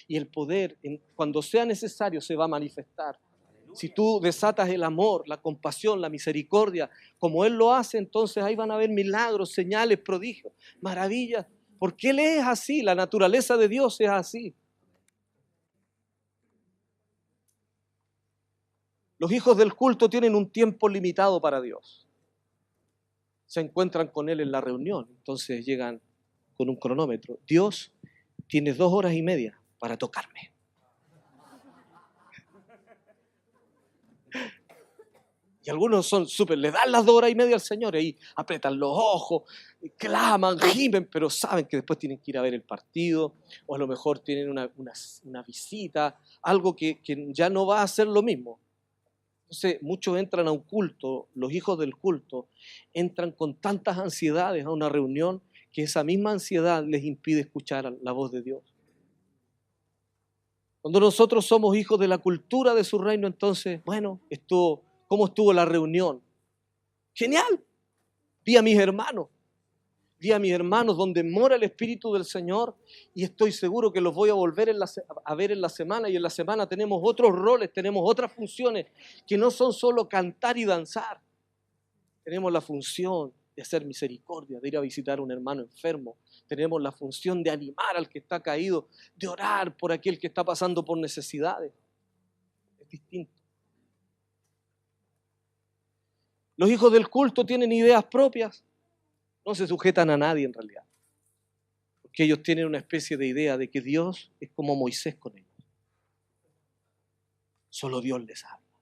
Y el poder, cuando sea necesario, se va a manifestar. Si tú desatas el amor, la compasión, la misericordia, como Él lo hace, entonces ahí van a haber milagros, señales, prodigios, maravillas. Porque Él es así, la naturaleza de Dios es así. Los hijos del culto tienen un tiempo limitado para Dios. Se encuentran con Él en la reunión, entonces llegan con un cronómetro. Dios, tienes 2 horas y media para tocarme. Y algunos son súper, le dan las 2 horas y media al Señor, y ahí apretan los ojos, claman, gimen, pero saben que después tienen que ir a ver el partido, o a lo mejor tienen una visita, algo que ya no va a ser lo mismo. Entonces muchos entran a un culto, los hijos del culto, entran con tantas ansiedades a una reunión que esa misma ansiedad les impide escuchar la voz de Dios. Cuando nosotros somos hijos de la cultura de su reino, entonces, bueno, ¿cómo estuvo la reunión? Genial. Vi a mis hermanos donde mora el Espíritu del Señor y estoy seguro que los voy a volver a ver en la semana, y en la semana tenemos otros roles, tenemos otras funciones que no son solo cantar y danzar. Tenemos la función de hacer misericordia, de ir a visitar a un hermano enfermo. Tenemos la función de animar al que está caído, de orar por aquel que está pasando por necesidades. Es distinto. Los hijos del culto tienen ideas propias, no se sujetan a nadie en realidad, porque ellos tienen una especie de idea de que Dios es como Moisés con ellos. Solo Dios les habla.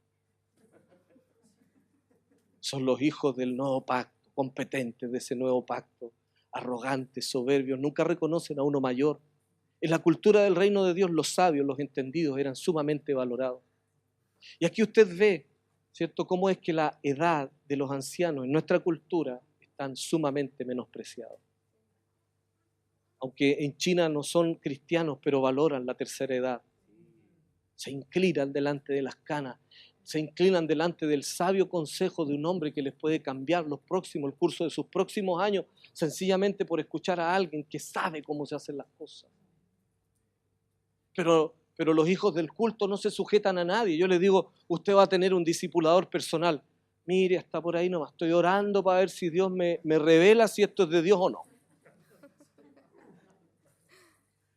Son los hijos del nuevo pacto, competentes de ese nuevo pacto, arrogantes, soberbios, nunca reconocen a uno mayor. En la cultura del reino de Dios, los sabios, los entendidos eran sumamente valorados. Y aquí usted ve, ¿cierto?, cómo es que la edad de los ancianos en nuestra cultura están sumamente menospreciados. Aunque en China no son cristianos, pero valoran la tercera edad. Se inclinan delante de las canas, se inclinan delante del sabio consejo de un hombre que les puede cambiar el curso de sus próximos años, sencillamente por escuchar a alguien que sabe cómo se hacen las cosas. Pero los hijos del culto no se sujetan a nadie. Yo les digo, usted va a tener un discipulador personal. Mire, está por ahí nomás, estoy orando para ver si Dios me revela si esto es de Dios o no.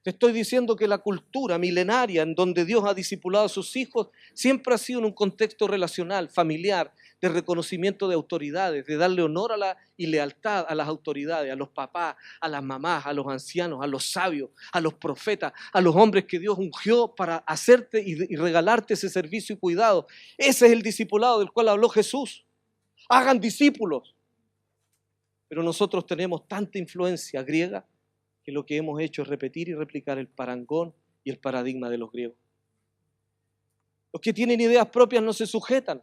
Te estoy diciendo que la cultura milenaria en donde Dios ha discipulado a sus hijos siempre ha sido en un contexto relacional, familiar, de reconocimiento de autoridades, de darle honor y lealtad a las autoridades, a los papás, a las mamás, a los ancianos, a los sabios, a los profetas, a los hombres que Dios ungió para hacerte y regalarte ese servicio y cuidado. Ese es el discipulado del cual habló Jesús. Hagan discípulos. Pero nosotros tenemos tanta influencia griega que lo que hemos hecho es repetir y replicar el parangón y el paradigma de los griegos. Los que tienen ideas propias no se sujetan.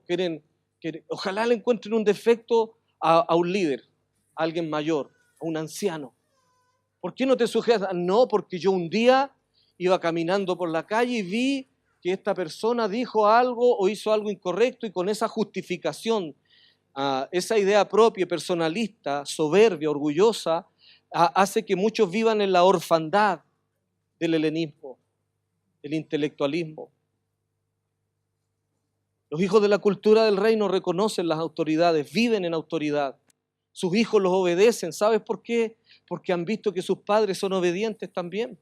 Quieren, ojalá le encuentren un defecto a un líder, a alguien mayor, a un anciano. ¿Por qué no te sujetas? No, porque yo un día iba caminando por la calle y vi que esta persona dijo algo o hizo algo incorrecto, y con esa justificación Esa idea propia, personalista, soberbia, orgullosa, hace que muchos vivan en la orfandad del helenismo, del intelectualismo. Los hijos de la cultura del reino reconocen las autoridades, viven en autoridad. Sus hijos los obedecen. ¿Sabes por qué? Porque han visto que sus padres son obedientes también.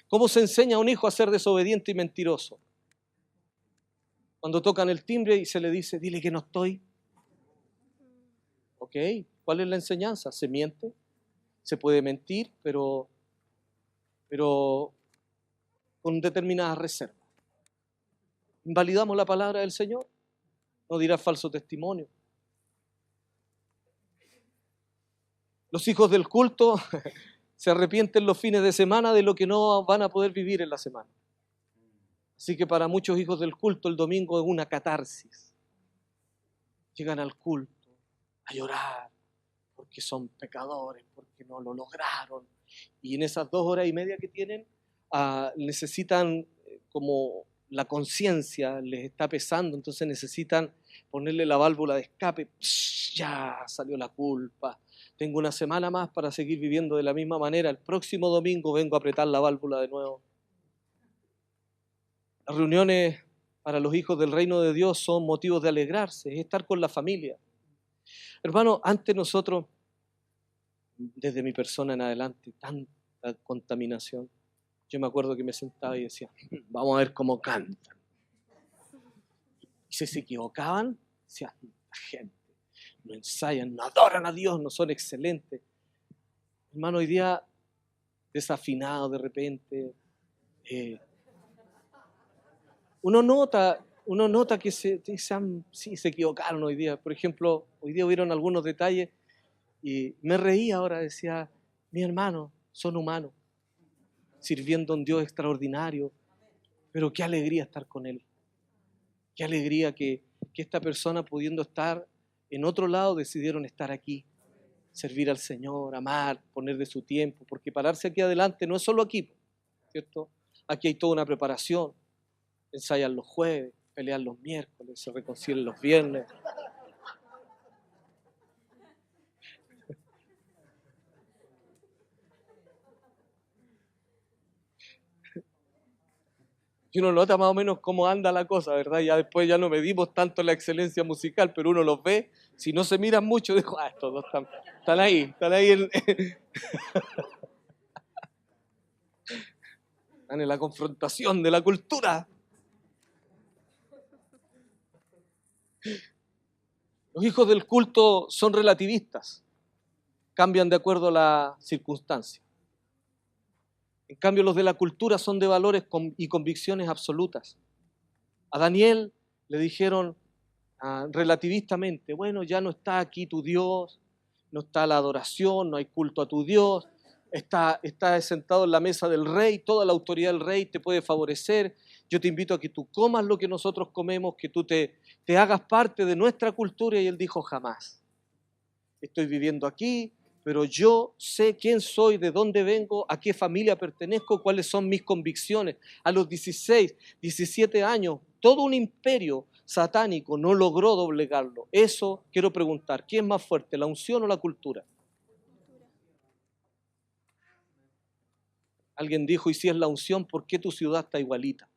¿Cómo se enseña a un hijo a ser desobediente y mentiroso? Cuando tocan el timbre y se le dice, dile que no estoy. ¿Ok? ¿Cuál es la enseñanza? Se miente, se puede mentir, pero con determinadas reservas. ¿Invalidamos la palabra del Señor? No dirá falso testimonio. Los hijos del culto se arrepienten los fines de semana de lo que no van a poder vivir en la semana. Así que para muchos hijos del culto el domingo es una catarsis. Llegan al culto a llorar porque son pecadores, porque no lo lograron. Y en esas 2 horas y media que tienen, necesitan como la conciencia les está pesando, entonces necesitan ponerle la válvula de escape. Ya salió la culpa. Tengo una semana más para seguir viviendo de la misma manera. El próximo domingo vengo a apretar la válvula de nuevo. Las reuniones para los hijos del reino de Dios son motivos de alegrarse, es estar con la familia. Hermano, antes nosotros, desde mi persona en adelante, tanta contaminación. Yo me acuerdo que me sentaba y decía, vamos a ver cómo cantan. Y si se equivocaban, decía, la gente, no ensayan, no adoran a Dios, no son excelentes. Hermano, hoy día, desafinado de repente, uno nota que se equivocaron hoy día. Por ejemplo, hoy día hubieron algunos detalles y me reí ahora, decía, mi hermano, son humanos, sirviendo a un Dios extraordinario, pero qué alegría estar con Él. Qué alegría que esta persona, pudiendo estar en otro lado, decidieron estar aquí, servir al Señor, amar, poner de su tiempo, porque pararse aquí adelante no es solo aquí, ¿cierto? Aquí hay toda una preparación. Ensayan los jueves, pelean los miércoles, se reconcilian los viernes. Y uno nota más o menos cómo anda la cosa, ¿verdad? Ya después ya no medimos tanto la excelencia musical, pero uno los ve, si no se miran mucho, digo, estos dos están ahí. Están en la confrontación de la cultura. Los hijos del culto son relativistas, cambian de acuerdo a la circunstancia. En cambio, los de la cultura son de valores y convicciones absolutas. A Daniel le dijeron relativistamente, bueno, ya no está aquí tu Dios, no está la adoración, no hay culto a tu Dios, está sentado en la mesa del rey, toda la autoridad del rey te puede favorecer. Yo te invito a que tú comas lo que nosotros comemos, que tú te hagas parte de nuestra cultura. Y él dijo, jamás. Estoy viviendo aquí, pero yo sé quién soy, de dónde vengo, a qué familia pertenezco, cuáles son mis convicciones. A los 16, 17 años, todo un imperio satánico no logró doblegarlo. Eso quiero preguntar, ¿quién es más fuerte, la unción o la cultura? Alguien dijo, y si es la unción, ¿por qué tu ciudad está igualita?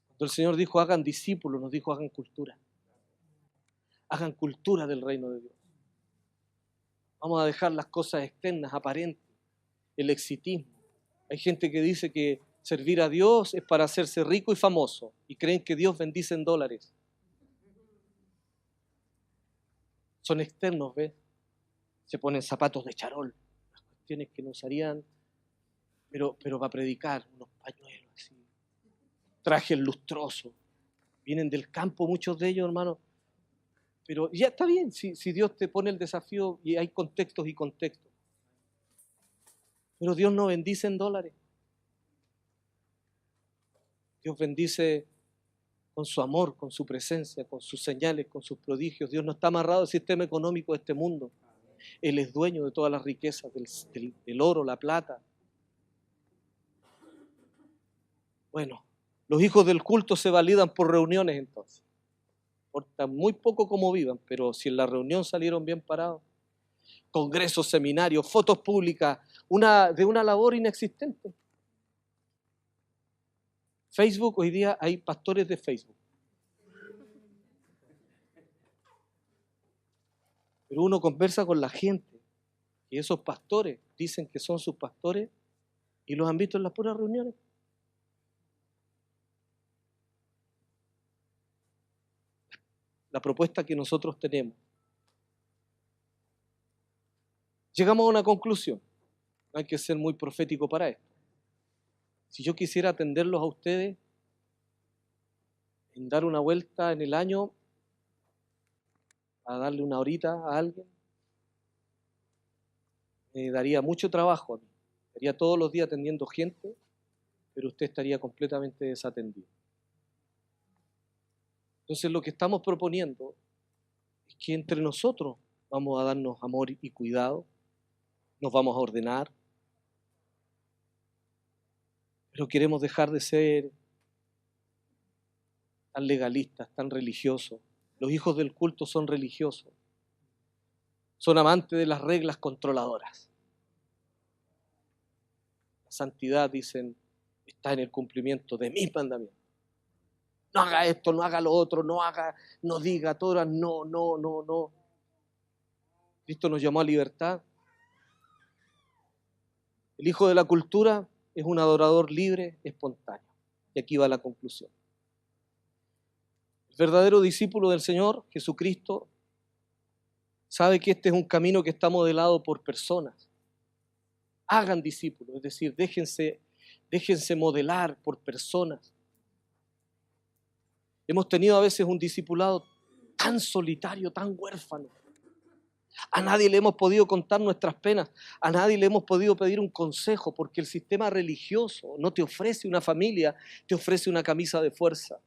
Cuando el Señor dijo, hagan discípulos, nos dijo, hagan cultura. Hagan cultura del reino de Dios. Vamos a dejar las cosas externas, aparentes, el exitismo. Hay gente que dice que servir a Dios es para hacerse rico y famoso y creen que Dios bendice en dólares. Son externos, ¿ves? Se ponen zapatos de charol, las cuestiones que no usarían, pero para predicar, unos pañuelos así, trajes lustrosos. Vienen del campo muchos de ellos, hermano. Pero ya está bien, si Dios te pone el desafío y hay contextos y contextos. Pero Dios no bendice en dólares. Dios bendice con su amor, con su presencia, con sus señales, con sus prodigios. Dios no está amarrado al sistema económico de este mundo. Él es dueño de todas las riquezas, del oro, la plata. Bueno, Los hijos del culto se validan por reuniones entonces. Importa muy poco cómo vivan, pero si en la reunión salieron bien parados. Congresos, seminarios, fotos públicas, de una labor inexistente. Facebook, hoy día hay pastores de Facebook. Pero uno conversa con la gente y esos pastores dicen que son sus pastores y los han visto en las puras reuniones. La propuesta que nosotros tenemos. Llegamos a una conclusión. No hay que ser muy profético para esto. Si yo quisiera atenderlos a ustedes en dar una vuelta en el año, a darle una horita a alguien, me daría mucho trabajo a mí. Estaría todos los días atendiendo gente, pero usted estaría completamente desatendido. Entonces lo que estamos proponiendo es que entre nosotros vamos a darnos amor y cuidado, nos vamos a ordenar, pero queremos dejar de ser tan legalistas, tan religiosos. Los hijos del culto son religiosos, son amantes de las reglas controladoras. La santidad, dicen, está en el cumplimiento de mis mandamientos. No haga esto, no haga lo otro, no diga todas, no. Cristo nos llamó a libertad. El hijo de la cultura es un adorador libre, espontáneo. Y aquí va la conclusión. El verdadero discípulo del Señor, Jesucristo, sabe que este es un camino que está modelado por personas. Hagan discípulos, es decir, déjense modelar por personas. Hemos tenido a veces un discipulado tan solitario, tan huérfano. A nadie le hemos podido contar nuestras penas, a nadie le hemos podido pedir un consejo, porque el sistema religioso no te ofrece una familia, te ofrece una camisa de fuerza.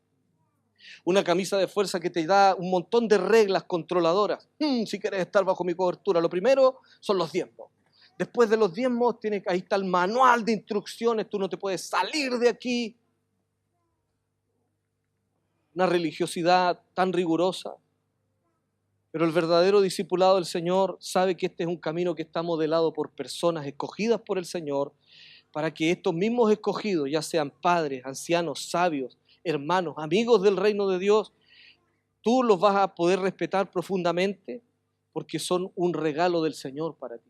Una camisa de fuerza que te da un montón de reglas controladoras. Si quieres estar bajo mi cobertura, lo primero son los diezmos. Después de los diezmos, ahí está el manual de instrucciones, tú no te puedes salir de aquí. Una religiosidad tan rigurosa. Pero el verdadero discipulado del Señor sabe que este es un camino que está modelado por personas escogidas por el Señor, para que estos mismos escogidos, ya sean padres, ancianos, sabios, hermanos, amigos del reino de Dios, tú los vas a poder respetar profundamente porque son un regalo del Señor para ti.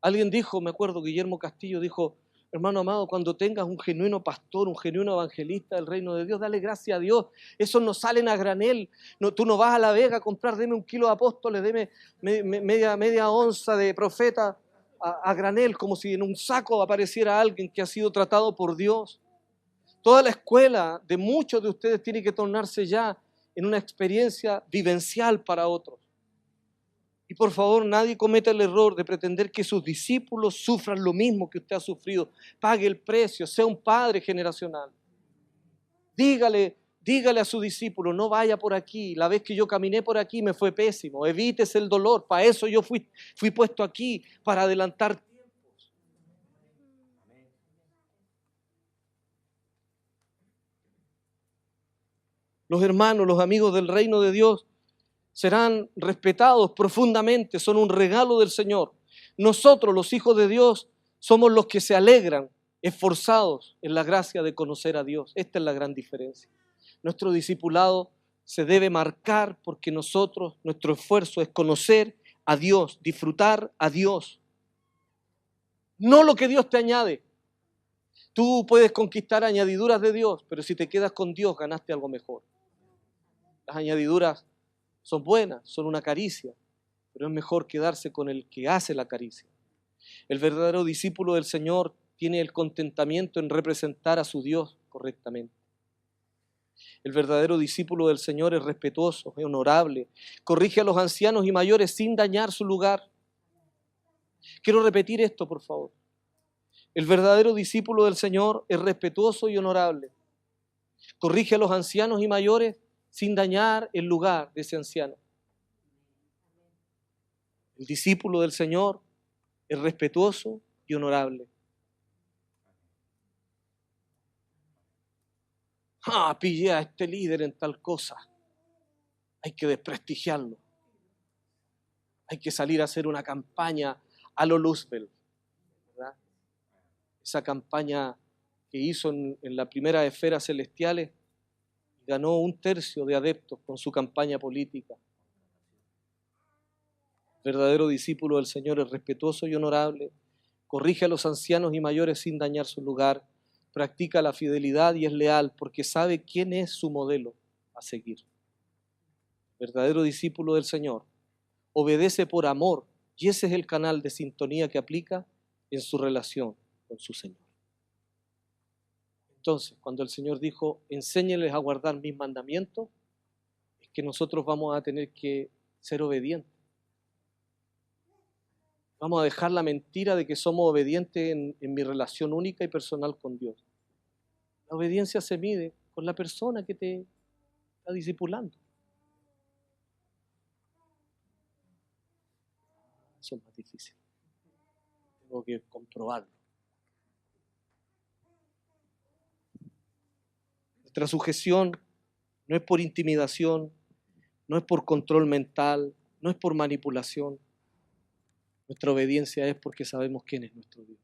Alguien dijo, me acuerdo, Guillermo Castillo dijo, hermano amado, cuando tengas un genuino pastor, un genuino evangelista del reino de Dios, dale gracias a Dios. Esos no salen a granel. No, tú no vas a La Vega a comprar, deme 1 kilo de apóstoles, deme media onza de profeta a granel, como si en un saco apareciera alguien que ha sido tratado por Dios. Toda la escuela de muchos de ustedes tiene que tornarse ya en una experiencia vivencial para otros. Y por favor, nadie cometa el error de pretender que sus discípulos sufran lo mismo que usted ha sufrido. Pague el precio, sea un padre generacional. Dígale a su discípulo, no vaya por aquí. La vez que yo caminé por aquí me fue pésimo. Evítese el dolor. Para eso yo fui puesto aquí, para adelantar tiempos. Los hermanos, los amigos del reino de Dios serán respetados profundamente, son un regalo del Señor. Nosotros, los hijos de Dios, somos los que se alegran, esforzados en la gracia de conocer a Dios. Esta es la gran diferencia. Nuestro discipulado se debe marcar porque nuestro esfuerzo es conocer a Dios, disfrutar a Dios. No lo que Dios te añade. Tú puedes conquistar añadiduras de Dios, pero si te quedas con Dios, ganaste algo mejor. Las añadiduras son buenas, son una caricia, pero es mejor quedarse con el que hace la caricia. El verdadero discípulo del Señor tiene el contentamiento en representar a su Dios correctamente. El verdadero discípulo del Señor es respetuoso, es honorable, corrige a los ancianos y mayores sin dañar su lugar. Quiero repetir esto, por favor. El verdadero discípulo del Señor es respetuoso y honorable, corrige a los ancianos y mayores sin dañar el lugar de ese anciano. El discípulo del Señor es respetuoso y honorable. Pillé a este líder en tal cosa. Hay que desprestigiarlo. Hay que salir a hacer una campaña a lo Luzbel, ¿verdad? Esa campaña que hizo en la primera esfera celestiales, ganó 1/3 de adeptos con su campaña política. El verdadero discípulo del Señor es respetuoso y honorable, corrige a los ancianos y mayores sin dañar su lugar, practica la fidelidad y es leal porque sabe quién es su modelo a seguir. El verdadero discípulo del Señor obedece por amor y ese es el canal de sintonía que aplica en su relación con su Señor. Entonces, cuando el Señor dijo, enséñeles a guardar mis mandamientos, es que nosotros vamos a tener que ser obedientes. Vamos a dejar la mentira de que somos obedientes en mi relación única y personal con Dios. La obediencia se mide con la persona que te está discipulando. Eso es más difícil. Tengo que comprobarlo. Nuestra sujeción no es por intimidación, no es por control mental, no es por manipulación. Nuestra obediencia es porque sabemos quién es nuestro Dios.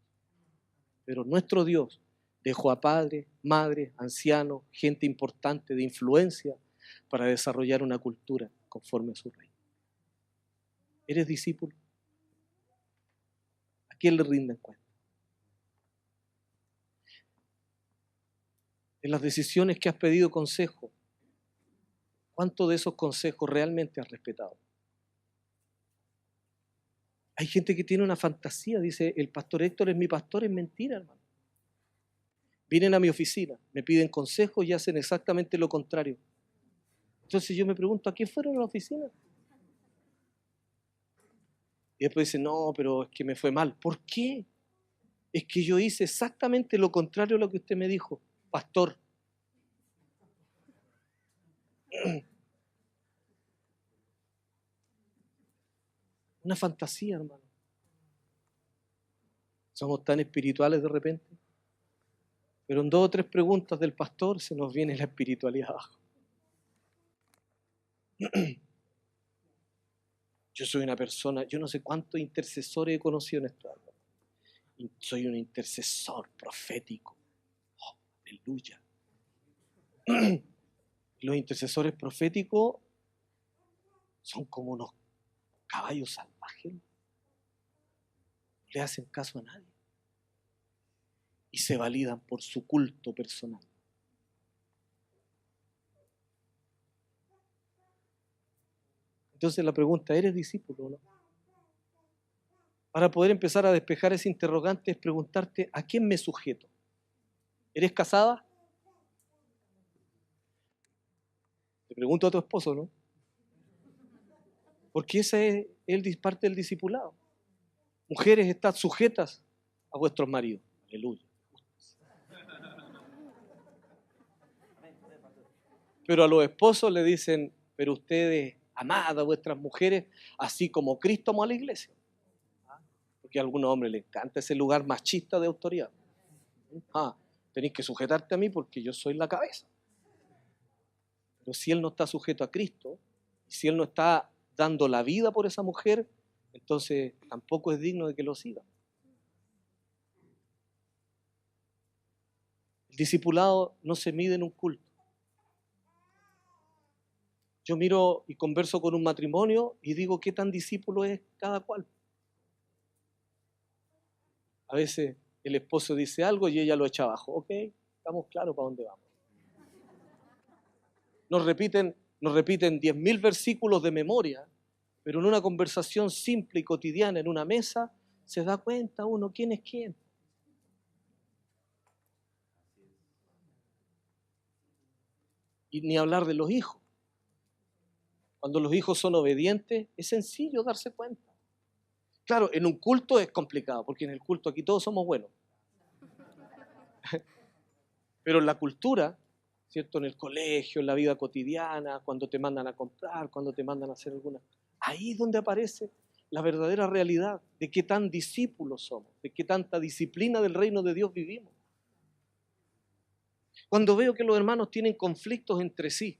Pero nuestro Dios dejó a padres, madres, ancianos, gente importante de influencia para desarrollar una cultura conforme a su reino. ¿Eres discípulo? ¿A quién le rinden cuenta? En las decisiones que has pedido consejo, ¿cuánto de esos consejos realmente has respetado? Hay gente que tiene una fantasía, dice, el pastor Héctor es mi pastor, es mentira, hermano. Vienen a mi oficina, me piden consejos y hacen exactamente lo contrario. Entonces yo me pregunto, ¿a qué fueron a la oficina? Y después dicen, no, pero es que me fue mal. ¿Por qué? Es que yo hice exactamente lo contrario a lo que usted me dijo, pastor. Una fantasía, hermano. Somos tan espirituales de repente, pero en 2 o 3 preguntas del pastor se nos viene la espiritualidad abajo. Yo soy una persona, yo no sé cuántos intercesores he conocido en esto. Soy un intercesor profético. Oh, aleluya. Los intercesores proféticos son como unos caballos salvajes. No le hacen caso a nadie. Y se validan por su culto personal. Entonces la pregunta, ¿eres discípulo o no? Para poder empezar a despejar ese interrogante es preguntarte, ¿a quién me sujeto? ¿Eres casada? Te pregunto a tu esposo, ¿no? Porque esa es parte del discipulado. Mujeres, están sujetas a vuestros maridos. Aleluya. Pero a los esposos le dicen, pero ustedes, amad a vuestras mujeres, así como Cristo amó a la iglesia. Porque a algunos hombres les encanta ese lugar machista de autoridad. Tenéis que sujetarte a mí porque yo soy la cabeza. Pero si él no está sujeto a Cristo, y si él no está dando la vida por esa mujer, entonces tampoco es digno de que lo siga. El discipulado no se mide en un culto. Yo miro y converso con un matrimonio y digo qué tan discípulo es cada cual. A veces el esposo dice algo y ella lo echa abajo. Ok, estamos claros para dónde vamos. Nos repiten 10.000 versículos de memoria, pero en una conversación simple y cotidiana en una mesa se da cuenta uno quién es quién. Y ni hablar de los hijos. Cuando los hijos son obedientes, es sencillo darse cuenta. Claro, en un culto es complicado, porque en el culto aquí todos somos buenos. Pero en la cultura, ¿cierto? En el colegio, en la vida cotidiana, cuando te mandan a comprar, cuando te mandan a hacer alguna... Ahí es donde aparece la verdadera realidad de qué tan discípulos somos, de qué tanta disciplina del reino de Dios vivimos. Cuando veo que los hermanos tienen conflictos entre sí,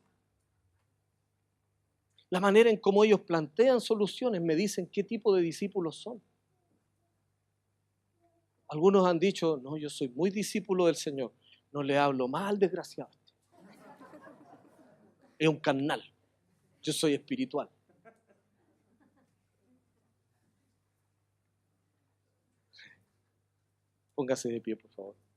la manera en cómo ellos plantean soluciones me dicen qué tipo de discípulos son. Algunos han dicho, no, yo soy muy discípulo del Señor, no le hablo mal, desgraciado. Es un carnal, yo soy espiritual. Póngase de pie, por favor.